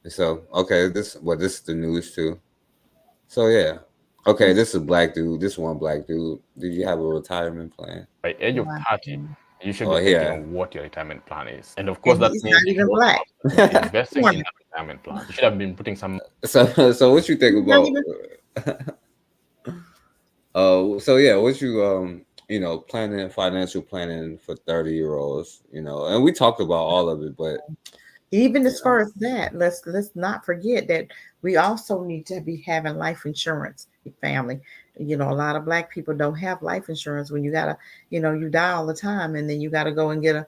So okay, this is the news too. So yeah. Okay, this is a black dude. This one black dude. Did you have a retirement plan? By age of 30, you should be thinking of what your retirement plan is. And of course, that means not even black. Investing in that retirement plan. You should have been putting some. So what you think about? So yeah, what you planning, financial planning for 30-year-olds, and we talked about all of it, but even as far as that, let's not forget that we also need to be having life insurance, family. A lot of black people don't have life insurance. When you gotta, you die all the time, and then you gotta go and get a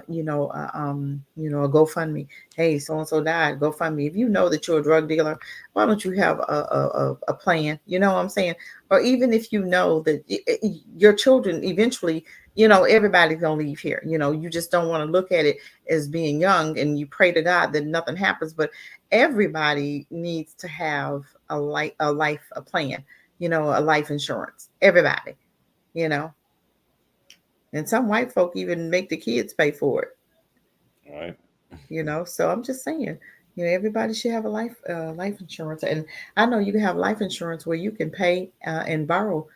GoFundMe. Hey, so and so died. GoFundMe. If you know that you're a drug dealer, why don't you have a plan? You know what I'm saying? Or even if you know that your children eventually, everybody's gonna leave here. You just don't want to look at it as being young, and you pray to God that nothing happens. But everybody needs to have a plan. A life insurance. Everybody. And some white folk even make the kids pay for it. All right. So I'm just saying, everybody should have a life insurance. And I know you can have life insurance where you can pay and borrow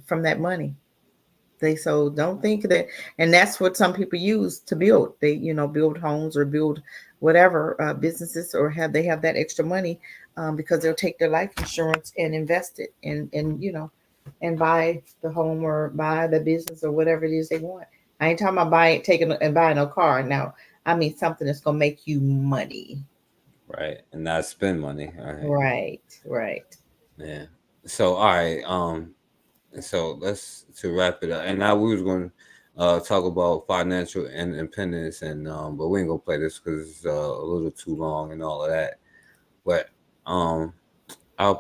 from that money. So don't think that, and that's what some people use to build. They, build homes or build whatever businesses, or they have that extra money because they'll take their life insurance and invest it and buy the home or buy the business or whatever it is they want. I ain't talking about taking and buying a car. Now, I mean something that's gonna make you money. right, and not spend money. All right. Right. Yeah. So all right. So let's to wrap it up. And now we was going to talk about financial independence, and but we ain't gonna play this because it's a little too long and all of that. But I'll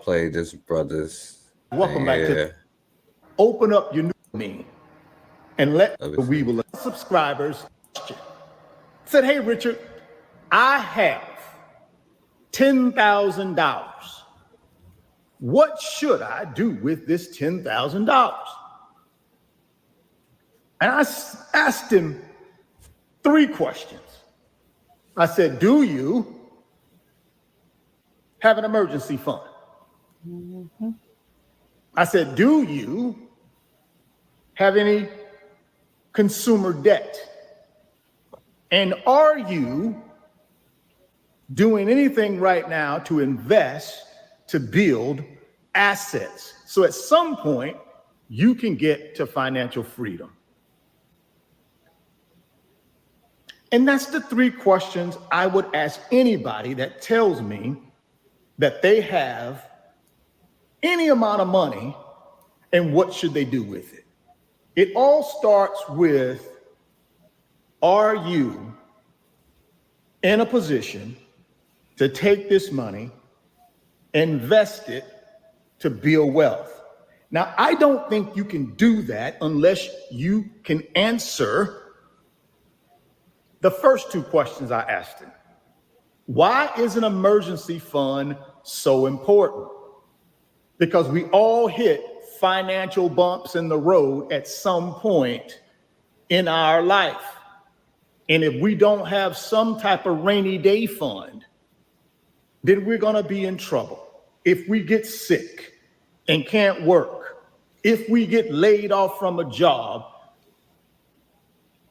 play this brother's. Welcome back to Open Up Your New Me and let we will subscribers said, hey Richard, I have $10,000. What should I do with this $10,000? And I asked him 3 questions. I said, do you have an emergency fund? Mm-hmm. I said, do you have any consumer debt? And are you doing anything right now to invest, to build assets, so at some point you can get to financial freedom? And that's the 3 questions I would ask anybody that tells me that they have any amount of money and what should they do with it. It all starts with, are you in a position to take this money, invest it to build wealth? Now, I don't think you can do that unless you can answer the first 2 questions I asked him. Why is an emergency fund so important? Because we all hit financial bumps in the road at some point in our life. And if we don't have some type of rainy day fund, then we're gonna be in trouble. If we get sick and can't work, if we get laid off from a job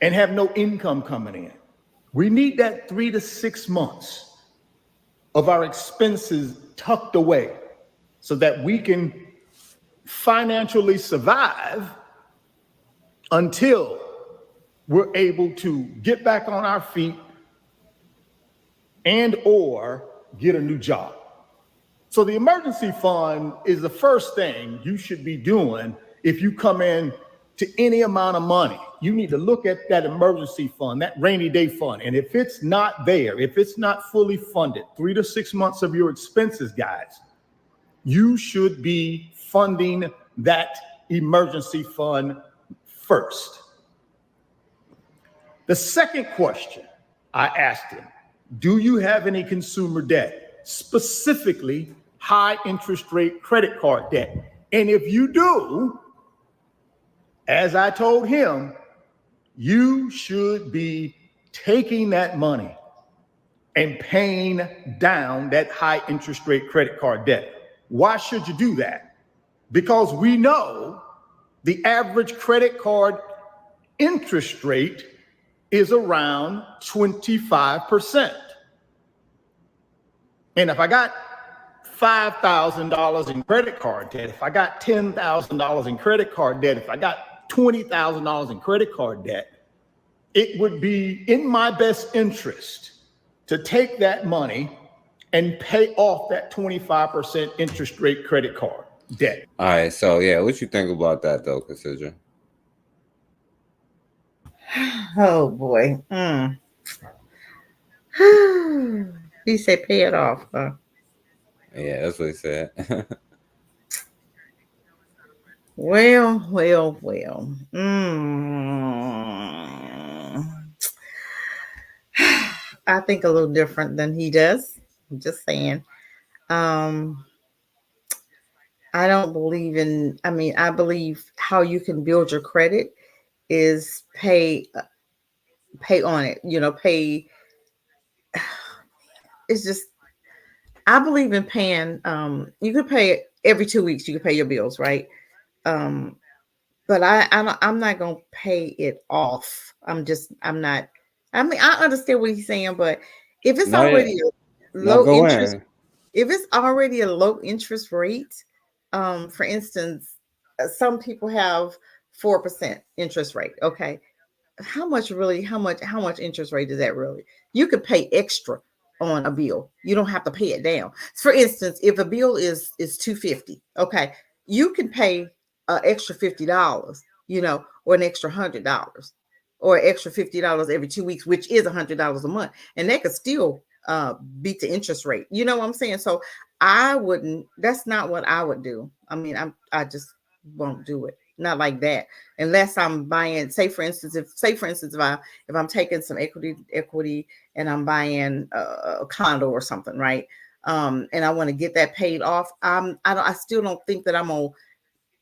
and have no income coming in, we need that 3 to 6 months of our expenses tucked away so that we can financially survive until we're able to get back on our feet and or get a new job. So the emergency fund is the first thing you should be doing. If you come in to any amount of money, you need to look at that emergency fund, that rainy day fund. And if it's not there, if it's not fully funded, 3 to 6 months of your expenses, guys, you should be funding that emergency fund first. The second question I asked him, do you have any consumer debt, specifically high interest rate credit card debt? And if you do, as I told him, you should be taking that money and paying down that high interest rate credit card debt. Why should you do that? Because we know the average credit card interest rate is around 25%. And if I got $5,000 in credit card debt, if I got $10,000 in credit card debt, if I got $20,000 in credit card debt, it would be in my best interest to take that money and pay off that 25% interest rate credit card debt. All right, so yeah, what you think about that though, Cassidra? Oh boy. He said pay it off, huh? Yeah, that's what he said. Well. I think a little different than he does. I'm just saying. I don't believe in, I believe how you can build your credit is pay on it, pay. It's just, I believe in paying, you could pay every 2 weeks, you can pay your bills, right? But I'm not going to pay it off. I understand what he's saying, but if it's already low interest, if it's already a low interest rate, for instance, some people have 4% interest rate. Okay. How much interest rate is that really? You could pay extra on a bill. You don't have to pay it down. For instance, if a bill is $250, okay, you can pay an extra $50, or an extra $100, or extra $50 every 2 weeks, which is $100 a month, and that could still beat the interest rate. You know what I'm saying? So I wouldn't. That's not what I would do. I mean, I just won't do it. Not like that, unless I'm buying. Say for instance, if I'm taking some equity, and I'm buying a condo or something, right? And I want to get that paid off. I still don't think that I'm gonna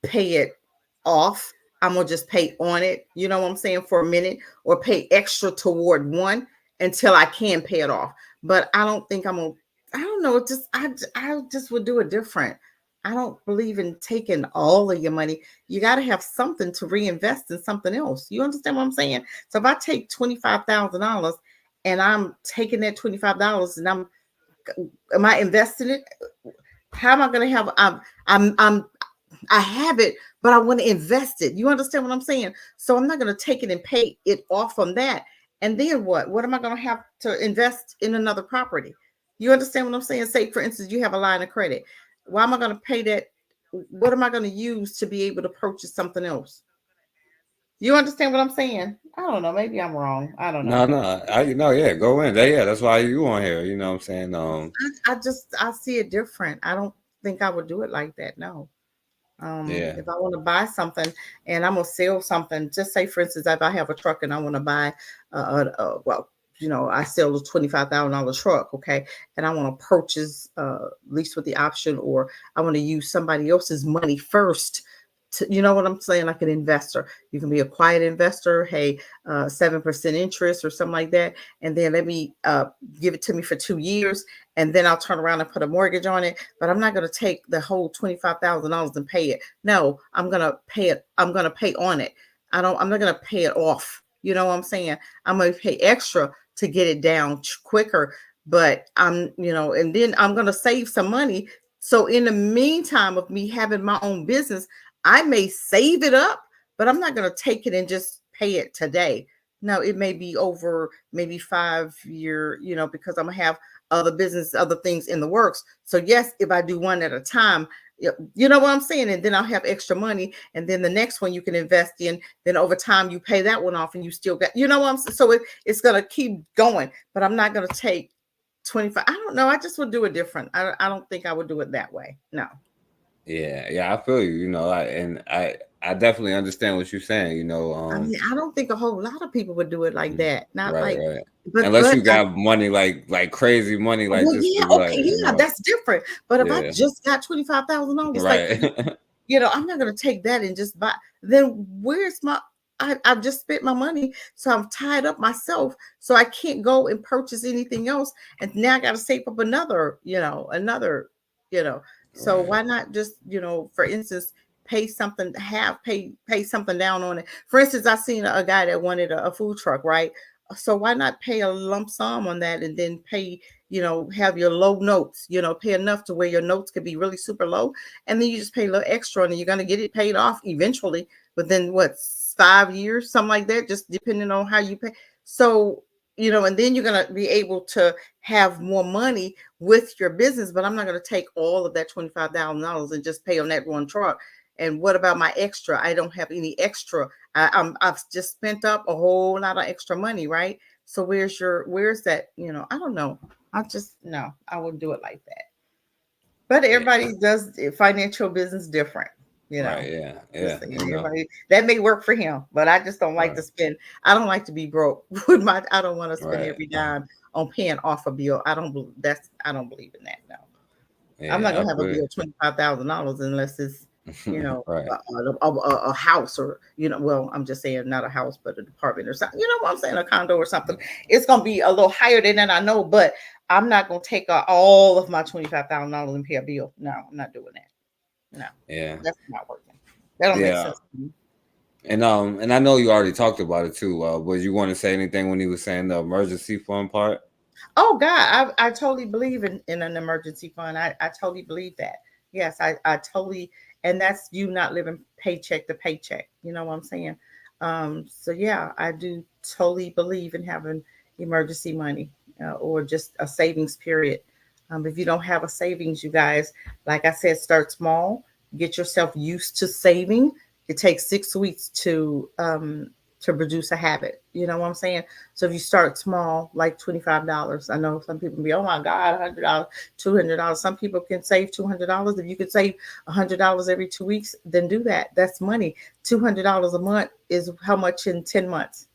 pay it off. I'm gonna just pay on it. You know what I'm saying, for a minute, or pay extra toward one until I can pay it off. But I don't think I'm gonna. I don't know. I just would do it different. I don't believe in taking all of your money. You got to have something to reinvest in something else. You understand what I'm saying? So if I take $25,000 and I'm taking that $25 and am I investing it? How am I going to have? I have it, but I want to invest it. You understand what I'm saying? So I'm not going to take it and pay it off from that. And then what? What am I going to have to invest in another property? You understand what I'm saying? Say, for instance, you have a line of credit. Why am I going to pay that? What am I going to use to be able to purchase something else? You understand what I'm saying? I don't know. Maybe I'm wrong. I don't know. No, yeah, go in. Yeah, that's why you on here. You know what I'm saying? I see it different. I don't think I would do it like that. No. Yeah. If I want to buy something and I'm gonna sell something, just say for instance, if I have a truck and I want to buy, I sell a $25,000 truck, okay, and I want to purchase lease with the option, or I want to use somebody else's money first. You know what I'm saying? Like an investor, you can be a quiet investor. Hey, 7% interest or something like that, and then let me give it to me for 2 years, and then I'll turn around and put a mortgage on it. But I'm not going to take the whole $25,000 and pay it. No, I'm going to pay it. I'm going to pay on it. I'm not going to pay it off. You know what I'm saying? I'm going to pay extra to get it down quicker. But and then I'm going to save some money. So in the meantime of me having my own business, I may save it up, but I'm not going to take it and just pay it today. No, it may be over maybe 5 year, because I'm going to have other things in the works. So yes, if I do one at a time, you know what I'm saying? And then I'll have extra money. And then the next one you can invest in, then over time you pay that one off and you still got, you know what I'm saying? So it's going to keep going, but I'm not going to take 25. I don't know. I just would do it different. I don't think I would do it that way. No. Yeah, I feel you. I definitely understand what you're saying. I mean, I don't think a whole lot of people would do it like that. Not right. But unless you got money like crazy money, like well, just that's different. But if I just got $25,000, right? I'm not gonna take that and just buy. Then where's my? I've just spent my money, so I'm tied up myself, so I can't go and purchase anything else. And now I got to save up another. So why not just, for instance, pay something, pay something down on it. For instance, I seen a guy that wanted a food truck, right? So why not pay a lump sum on that and then pay, have your low notes, pay enough to where your notes could be really super low. And then you just pay a little extra and you're going to get it paid off eventually within 5 years, something like that, just depending on how you pay. So, and then you're going to be able to have more money with your business. But I'm not going to take all of that $25,000 and just pay on that one truck. And what about my extra? I don't have any extra. I've just spent up a whole lot of extra money, right? So where's that? I don't know. I wouldn't do it like that. But everybody does financial business different, Right, yeah. Everybody, that may work for him, but I just don't like to spend. I don't like to be broke with I don't want to spend every dime on paying off a bill. I don't believe in that. No, I'm not gonna have a bill $25,000 unless it's a house or well, I'm just saying not a house but an apartment or something. You know what I'm saying? A condo or something. It's gonna be a little higher than that, I know, but I'm not gonna take all of my $25,000 and pay a bill. No, I'm not doing that. No, that's not working. That don't make sense to me. And I know you already talked about it too. But you want to say anything when he was saying the emergency fund part? Oh God, I totally believe in an emergency fund. I totally believe that. Yes, I totally, and that's you not living paycheck to paycheck. You know what I'm saying? So yeah, I do totally believe in having emergency money. or just a savings period. If you don't have a savings, you guys, like I said, start small. Get yourself used to saving. It takes 6 weeks to produce a habit. You know what I'm saying? So if you start small, like $25, I know some people be, oh my God, $100, $200. Some people can save $200. If you could save $100 every 2 weeks, then do that. That's money. $200 a month is how much in 10 months?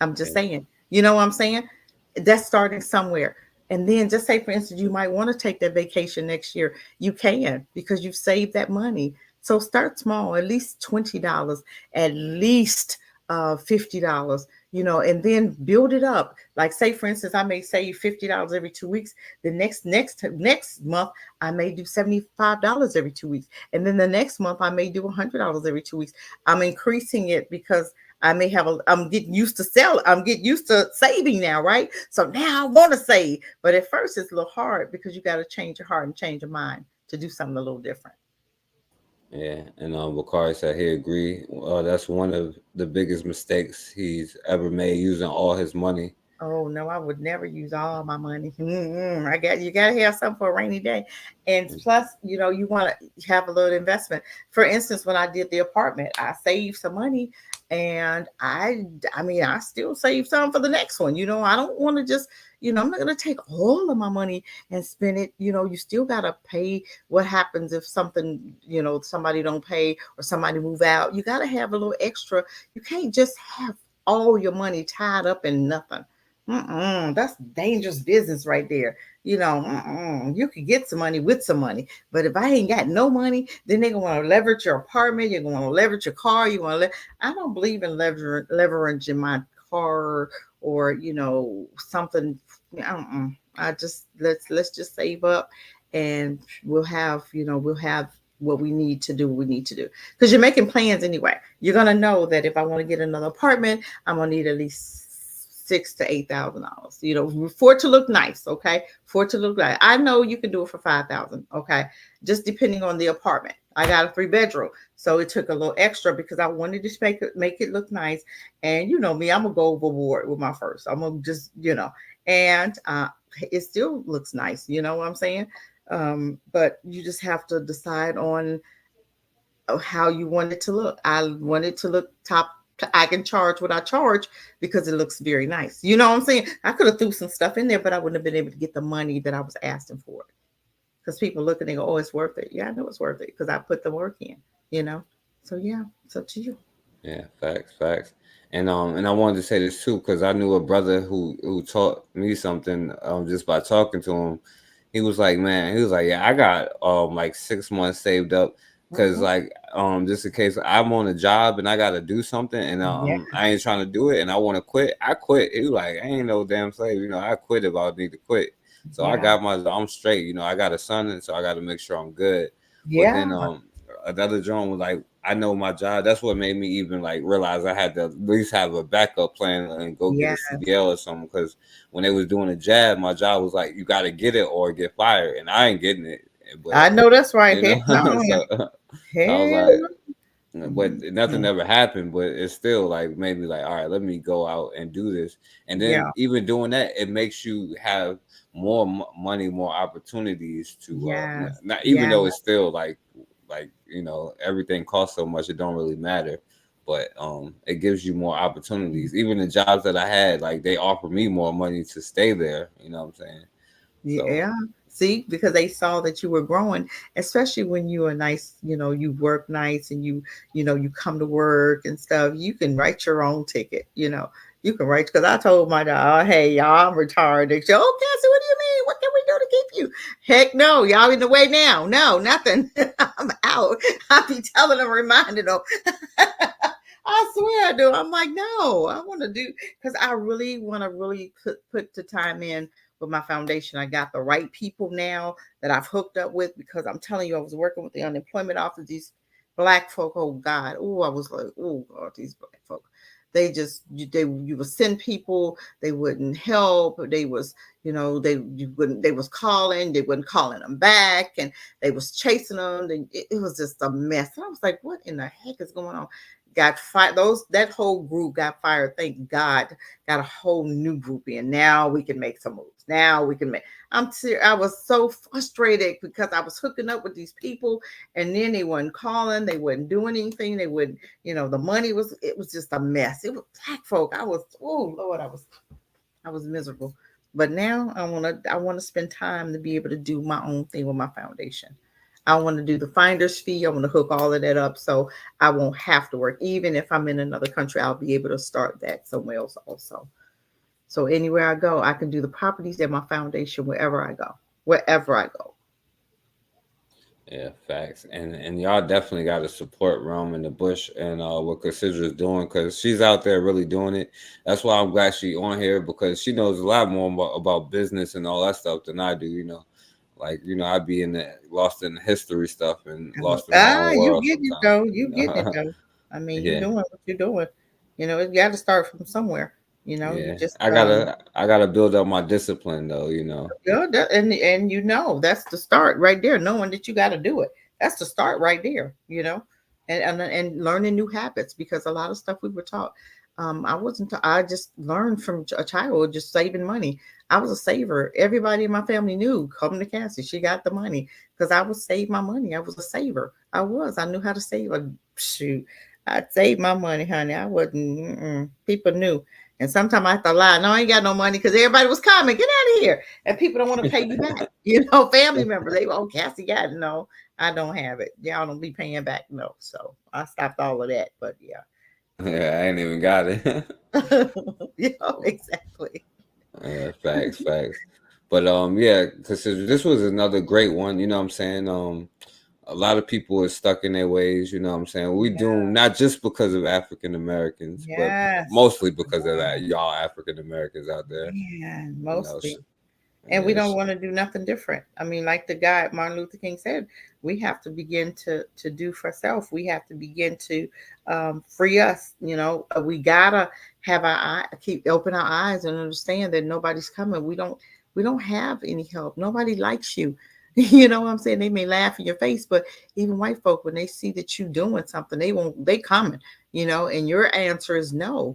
I'm just saying. You know what I'm saying? That's starting somewhere. And then just say, for instance, you might want to take that vacation next year. You can because you've saved that money. So start small, at least $20, at least $50, and then build it up. Like say, for instance, I may save $50 every 2 weeks. The next month, I may do $75 every 2 weeks. And then the next month, I may do $100 every 2 weeks. I'm increasing it because I'm getting used to I'm getting used to saving now, right? So now I want to save. But at first it's a little hard because you got to change your heart and change your mind to do something a little different. Yeah, and Bakari said he agree. That's one of the biggest mistakes he's ever made, using all his money. Oh no, I would never use all my money. You got to have something for a rainy day, and plus, you want to have a little investment. For instance, when I did the apartment, I saved some money, and I still save some for the next one. I don't want to just, I'm not going to take all of my money and spend it. You still got to pay. What happens if something, somebody don't pay or somebody move out? You got to have a little extra. You can't just have all your money tied up in nothing. That's dangerous business right there. You could get some money with some money, but if I ain't got no money, then they're gonna want to leverage your apartment. You're gonna leverage your car. I don't believe in leveraging my car or something. I just let's just save up, and we'll have what we need to do. Because you're making plans anyway. You're gonna know that if I want to get another apartment, I'm gonna need at least $6,000 to $8,000, for it to look nice. Okay. For it to look like, I know you can do it for $5,000. Okay. Just depending on the apartment. I got a 3-bedroom. So it took a little extra because I wanted to make it look nice. And you know me, I'm gonna go overboard with my first. I'm gonna just, and it still looks nice. You know what I'm saying? But you just have to decide on how you want it to look. I want it to look top. I can charge what I charge because it looks very nice. You know what I'm saying? I could have threw some stuff in there, but I wouldn't have been able to get the money that I was asking for. Because people look and they go, "Oh, it's worth it." Yeah, I know it's worth it because I put the work in. So yeah, it's up to you. Yeah, facts. And I wanted to say this too because I knew a brother who taught me something just by talking to him. He was like, yeah, I got like 6 months saved up. Cause like just in case I'm on a job and I gotta do something and I ain't trying to do it and I want to quit, I quit. He was like, I ain't no damn slave, I quit if I need to quit. So I got I'm straight, I got a son and so I got to make sure I'm good. But then another John was like, I know my job. That's what made me even like realize I had to at least have a backup plan and go get a CDL or something. Because when they was doing a jab, my job was like, you got to get it or get fired, and I ain't getting it. But, I know that's right. I was like, but nothing ever happened. But it's still like made me like, all right, let me go out and do this. And then even doing that, it makes you have more money, more opportunities to not even though it's still like everything costs so much, it don't really matter. But it gives you more opportunities. Even the jobs that I had, like they offer me more money to stay there. You know what I'm saying? Yeah. See, because they saw that you were growing, especially when you are nice, you work nice and you come to work and stuff. You can write your own ticket, you can write, because I told my dad, hey, y'all, I'm retired. They said, oh, Cassie, what do you mean? What can we do to keep you? Heck no, y'all in the way now. No, nothing. I'm out. I'll be telling them, reminding them. I swear I do. I'm like, no, I want to do, because I really want to put the time in with my foundation. I got the right people now that I've hooked up with, because I'm telling you, I was working with the unemployment office. These black folk, oh God, I was like, oh God, these black folk. You would send people, they wouldn't help. They was, they was calling, they wasn't calling them back, and they was chasing them. And it was just a mess. And I was like, what in the heck is going on? got fired. That whole group got fired. Thank God, got a whole new group in. Now we can make some moves. Now we can make. I was so frustrated because I was hooking up with these people, and then they weren't calling. They wouldn't do anything. They wouldn't. The money was. It was just a mess. It was black folk. Oh Lord, I was miserable. But now I want to spend time to be able to do my own thing with my foundation. I want to do the finder's fee. I want to hook all of that up so I won't have to work. Even if I'm in another country, I'll be able to start that somewhere else also. So anywhere I go, I can do the properties at my foundation wherever I go. Wherever I go. Yeah, facts. And y'all definitely got to support Rome in the Bush and what Cassidra's doing, because she's out there really doing it. That's why I'm glad she's on here, because she knows a lot more about business and all that stuff than I do. Like, I'd be lost in the history stuff and lost in my own You world get it sometimes. though. You get it though. I mean, you're doing what you're doing. It got to start from somewhere. You just I gotta build up my discipline though. Yeah, and that's the start right there. Knowing that you got to do it. That's the start right there. And learning new habits, because a lot of stuff we were taught. I just learned from a child just saving money. I was a saver. Everybody in my family knew, come to Cassie, she got the money, because I would save my money. I was a saver. I knew how to save. Shoot, I'd save my money, honey. I wouldn't. People knew. And sometimes I have to lie. No, I ain't got no money, because everybody was coming. Get out of here. And people don't want to pay you back. Family members, Cassie got it. No, I don't have it. Y'all don't be paying back. No. So I stopped all of that. But yeah. Yeah, I ain't even got it. Exactly. Facts. But yeah, because this was another great one. You know what I'm saying? A lot of people are stuck in their ways. You know what I'm saying? We do not just because of African Americans, but mostly because of that. Y'all African Americans out there. Yeah, mostly. And we don't want to do nothing different. I mean, like the guy Martin Luther King said, we have to begin to do for self. We have to begin to free us. We gotta have keep open our eyes and understand that nobody's coming. We don't have any help. Nobody likes you. You know what I'm saying? They may laugh in your face, but even white folk, when they see that you doing something, they coming. And your answer is no,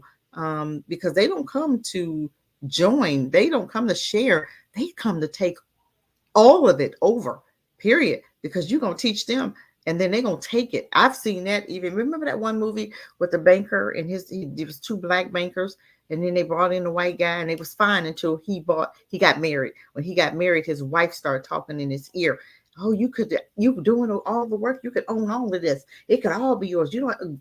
because they don't come to join. They don't come to share. They come to take all of it over, period, because you're going to teach them, and then they're going to take it. I've seen that. Even remember that one movie with the banker and there was two black bankers, and then they brought in the white guy, and it was fine until he got married. When he got married, his wife started talking in his ear. Oh, you doing all the work. You could own all of this. It could all be yours.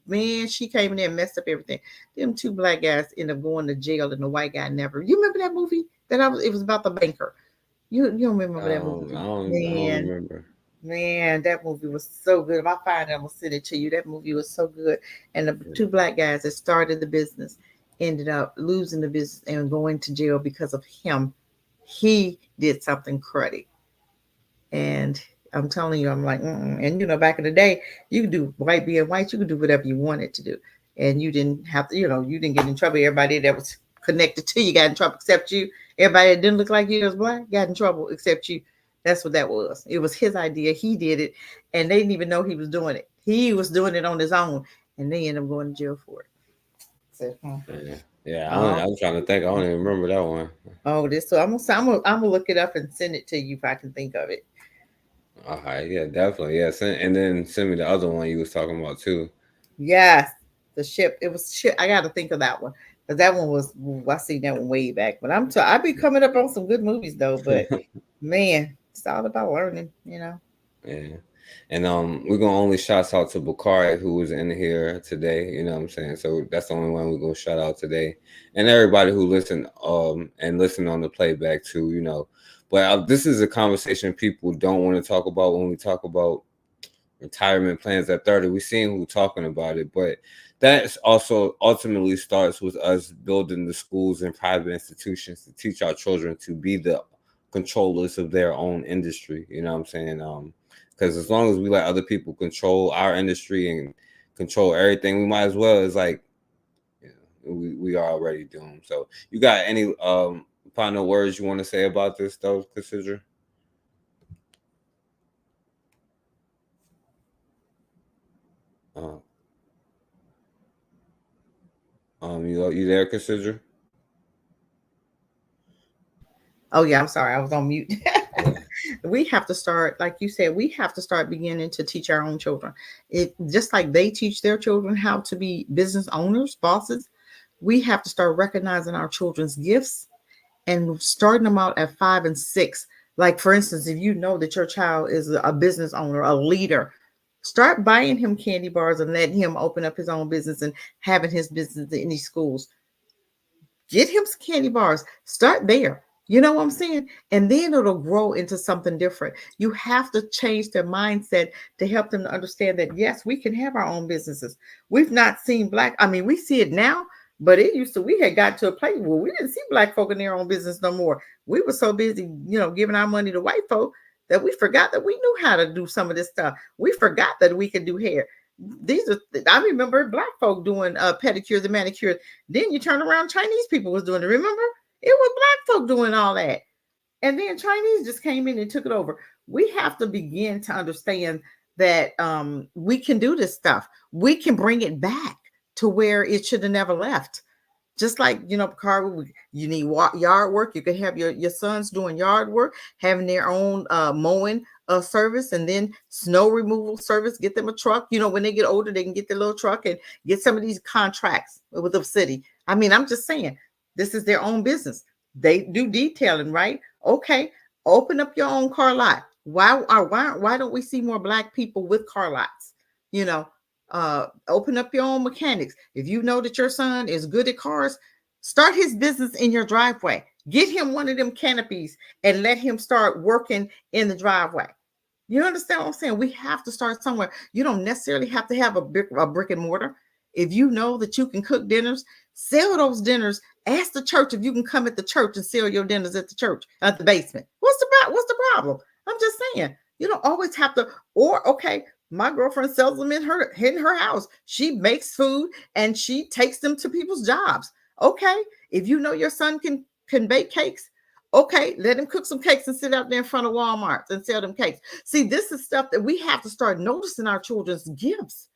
Man, she came in there and messed up everything. Them two black guys ended up going to jail, and the white guy never. You remember that movie? It was about the banker. You don't remember that movie? I don't remember. Man, that movie was so good. If I find it, I'm gonna send it to you. That movie was so good. And the two black guys that started the business ended up losing the business and going to jail because of him. He did something cruddy. And I'm telling you, I'm like, and back in the day, you could do white being white, you could do whatever you wanted to do. And you didn't have to, you didn't get in trouble. Everybody that was connected to you got in trouble except you. Everybody that didn't look like you was black got in trouble except you. That's what that was. It was his idea. He did it, and they didn't even know he was doing it. He was doing it on his own, and they ended up going to jail for it. So, I'm trying to think. I don't even remember that one. So I'm gonna look it up and send it to you if I can think of it. All right, yeah, definitely, yeah. And then send me the other one you was talking about too. Yes, the ship. It was ship. I got to think of that one, because that one was. I seen that one way back. But I be coming up on some good movies though. But man, it's all about learning, Yeah. And we're gonna only shout out to Bakari, who was in here today. You know what I'm saying? So that's the only one we're gonna shout out today. And everybody who listened and listen on the playback too, But this is a conversation people don't want to talk about when we talk about retirement plans at 30. We've seen who's talking about it, but that also ultimately starts with us building the schools and private institutions to teach our children to be the controllers of their own industry. You know what I'm saying? Because as long as we let other people control our industry and control everything, we might as well. It's like we are already doomed. So you got any final words you want to say about this though, Cassidra? You there, Cassidra? Oh yeah, I'm sorry, I was on mute. We have to start, like you said, we have to start beginning to teach our own children. It just like they teach their children how to be business owners, bosses. We have to start recognizing our children's gifts and starting them out at 5 and 6. Like for instance, if you know that your child is a business owner, a leader, start buying him candy bars and letting him open up his own business and having his business in these schools. Get him some candy bars. Start there. You know what I'm saying? And then it'll grow into something different. You have to change their mindset to help them to understand that, yes, we can have our own businesses. We've not seen we see it now, but we had got to a place where we didn't see Black folk in their own business no more. We were so busy, giving our money to white folk that we forgot that we knew how to do some of this stuff. We forgot that we could do hair. I remember Black folk doing pedicures and manicures. Then you turn around, Chinese people was doing it. Remember? It was Black folk doing all that. And then Chinese just came in and took it over. We have to begin to understand that we can do this stuff. We can bring it back to where it should have never left. Just like, Picard, you need yard work. You could have your sons doing yard work, having their own mowing service, and then snow removal service. Get them a truck. When they get older, they can get their little truck and get some of these contracts with the city. I'm just saying, this is their own business. They do detailing, right? Okay, open up your own car lot. Why don't we see more Black people with car lots? Open up your own mechanics. If you know that your son is good at cars, start his business in your driveway. Get him one of them canopies and let him start working in the driveway. You understand what I'm saying? We have to start somewhere. You don't necessarily have to have a brick and mortar. If you know that you can cook dinners, sell those dinners. Ask the church if you can come at the church and sell your dinners at the church, at the basement. What's the problem? I'm just saying, you don't always have to, my girlfriend sells them in her house. She makes food and she takes them to people's jobs. Okay, if you know your son can bake cakes, okay, let him cook some cakes and sit out there in front of Walmart and sell them cakes. See, this is stuff that we have to start noticing our children's gifts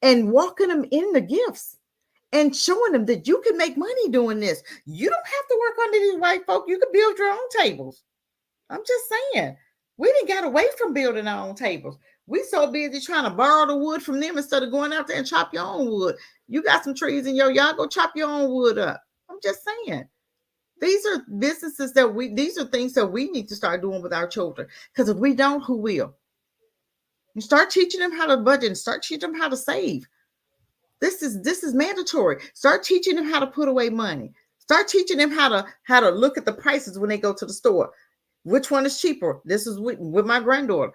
and walking them in the gifts and showing them that you can make money doing this. You don't have to work under these white folk. You can build your own tables. I'm just saying, we didn't got away from building our own tables. We so busy trying to borrow the wood from them instead of going out there and chop your own wood. You got some trees in your yard, go chop your own wood up. I'm just saying. These are businesses these are things that we need to start doing with our children. Because if we don't, who will? You start teaching them how to budget and start teaching them how to save. This is mandatory. Start teaching them how to put away money. Start teaching them how to look at the prices when they go to the store. Which one is cheaper? This is with my granddaughter.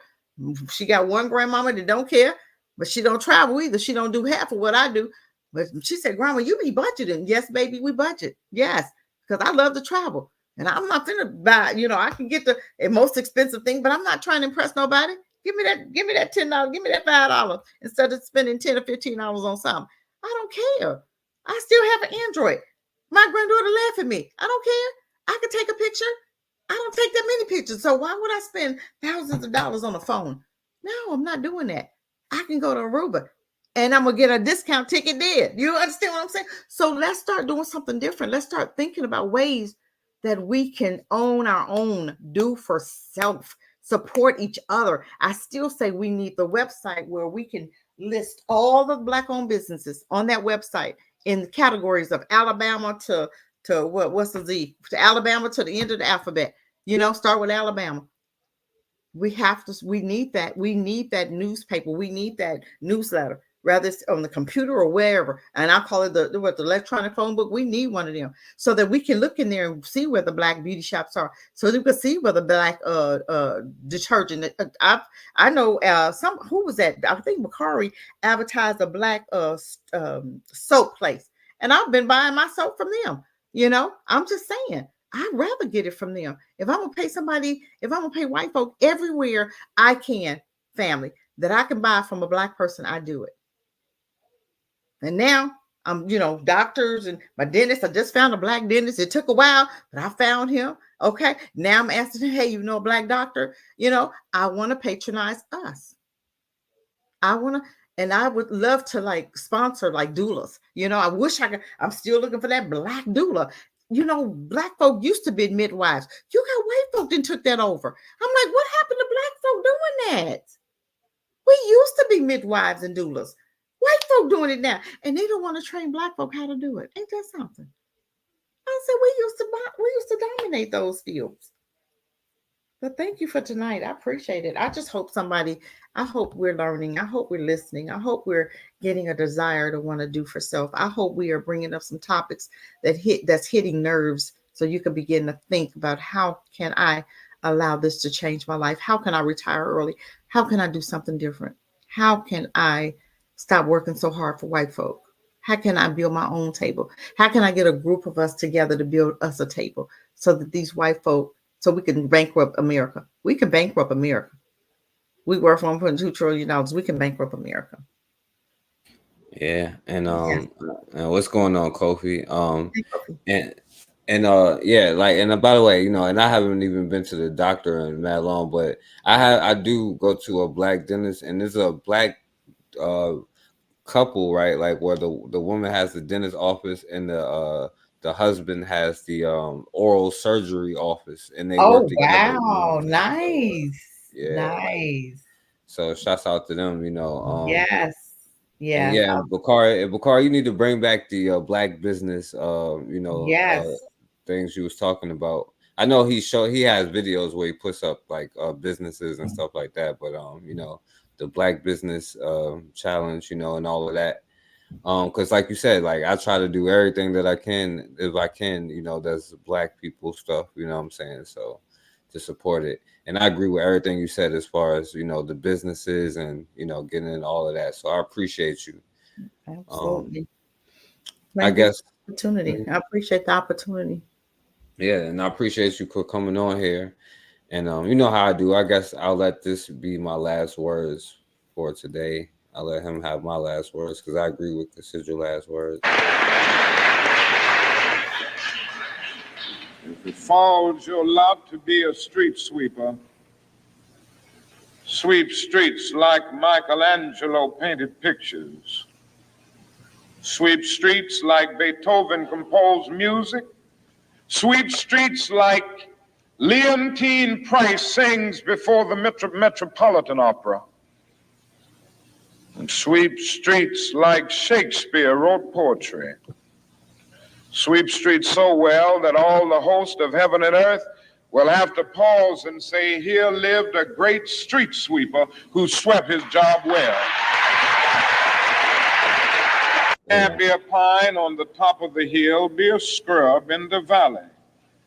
She got one grandmama that don't care, but she don't travel either. She don't do half of what I do. But she said, Grandma, you be budgeting. Yes, baby, we budget. Yes, because I love to travel. And I'm not finna buy, I can get the most expensive thing, but I'm not trying to impress nobody. Give me that $10, give me that $5 instead of spending $10 or $15 on something. I don't care. I still have an Android. My granddaughter laugh at me. I don't care. I can take a picture. I don't take that many pictures. So why would I spend thousands of dollars on a phone? No, I'm not doing that. I can go to Aruba and I'm going to get a discount ticket there. You understand what I'm saying? So let's start doing something different. Let's start thinking about ways that we can own our own, do for self, support each other. I still say we need the website where we can list all the Black-owned businesses on that website in the categories of Alabama to what's the Z? To Alabama to the end of the alphabet. Start with Alabama. We need that. We need that newspaper. We need that newsletter, whether it's on the computer or wherever. And I call it the electronic phone book. We need one of them so that we can look in there and see where the Black beauty shops are. So that we can see where the Black detergent. I know who was that? I think Macari advertised a Black soap place. And I've been buying my soap from them. I'm just saying, I'd rather get it from them. If I'm going to pay white folk everywhere I can, family, that I can buy from a Black person, I do it. And now I'm, doctors and my dentist, I just found a Black dentist. It took a while, but I found him. Okay. Now I'm asking him, hey, a Black doctor? I want to patronize us. And I would love to like sponsor like doulas. I wish I could. I'm still looking for that black doula. Black folk used to be midwives. You got white folk that took that over. I'm like, what happened to black folk doing that? We used to be midwives and doulas. White folk doing it now, and they don't want to train black folk how to do it. Ain't that something? I said we used to dominate those fields. But thank you for tonight. I appreciate it. I just hope I hope we're learning. I hope we're listening. I hope we're getting a desire to want to do for self. I hope we are bringing up some topics that's hitting nerves so you can begin to think about how can I allow this to change my life? How can I retire early? How can I do something different? How can I stop working so hard for white folk? How can I build my own table? How can I get a group of us together to build us a table so that these white folk, so we can bankrupt America? We can bankrupt America. We worth $1.2 trillion. We can bankrupt America. Yeah, and what's going on, Kofi? Yeah, like, and by the way, and I haven't even been to the doctor in that long, but I do go to a black dentist, and there's a black couple, right? Like where the woman has the dentist office and the husband has the oral surgery office, and they work together. Wow, nice. Yeah, Nice. So shouts out to them, Yes. And Yes. and Bakari, you need to bring back the black business Yes. things you was talking about. I know he has videos where he puts up like businesses and stuff like that, but the black business challenge, and all of that. Because like you said, like I try to do everything that I can, if I can, that's black people stuff, you know what I'm saying? So to support it. And I agree with everything you said as far as, the businesses and, getting in all of that. So I appreciate you. Absolutely. I guess opportunity. I appreciate the opportunity. Yeah, and I appreciate you for coming on here. And you know how I do. I guess I'll let this be my last words for today. I'll let him have my last words because I agree with Cassidra last words. If it falls your lot to be a street sweeper, sweep streets like Michelangelo painted pictures, sweep streets like Beethoven composed music, sweep streets like Leontine Price sings before the Metropolitan Opera, and sweep streets like Shakespeare wrote poetry. Sweep streets so well that all the host of heaven and earth will have to pause and say, here lived a great street sweeper who swept his job well. Can't be a pine on the top of the hill, be a scrub in the valley.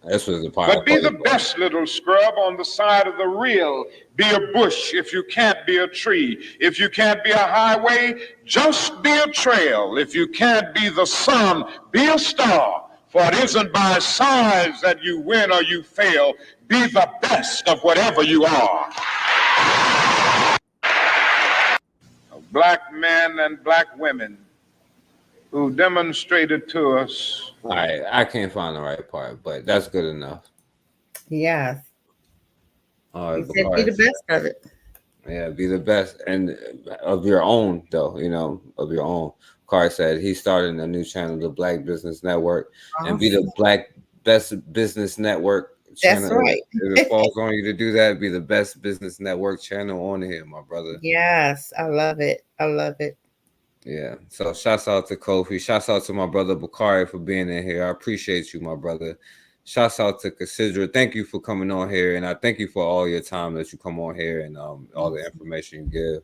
This was the part. But be the best little scrub on the side of the rill. Be a bush if you can't be a tree. If you can't be a highway, just be a trail. If you can't be the sun, be a star. For it isn't by size that you win or you fail. Be the best of whatever you are. Black men and black women who demonstrated to us. All right, I can't find the right part, but that's good enough. Yes. All right, be the best of it. Yeah, be the best and of your own, though. Of your own. Carr said he's starting a new channel, the Black Business Network, and be the Black Best Business Network channel. That's right. If it falls on you to do that, be the Best Business Network channel on here, my brother. Yes, I love it. I love it. Yeah. So shouts out to Kofi. Shouts out to my brother Bakari for being in here. I appreciate you, my brother. Shouts out to Cassidra. Thank you for coming on here, and I thank you for all your time that you come on here and all the information you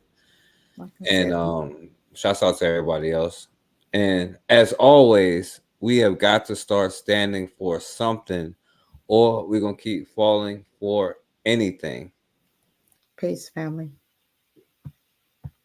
give. And shouts out to everybody else. And as always, we have got to start standing for something, or we're gonna keep falling for anything. Peace, family.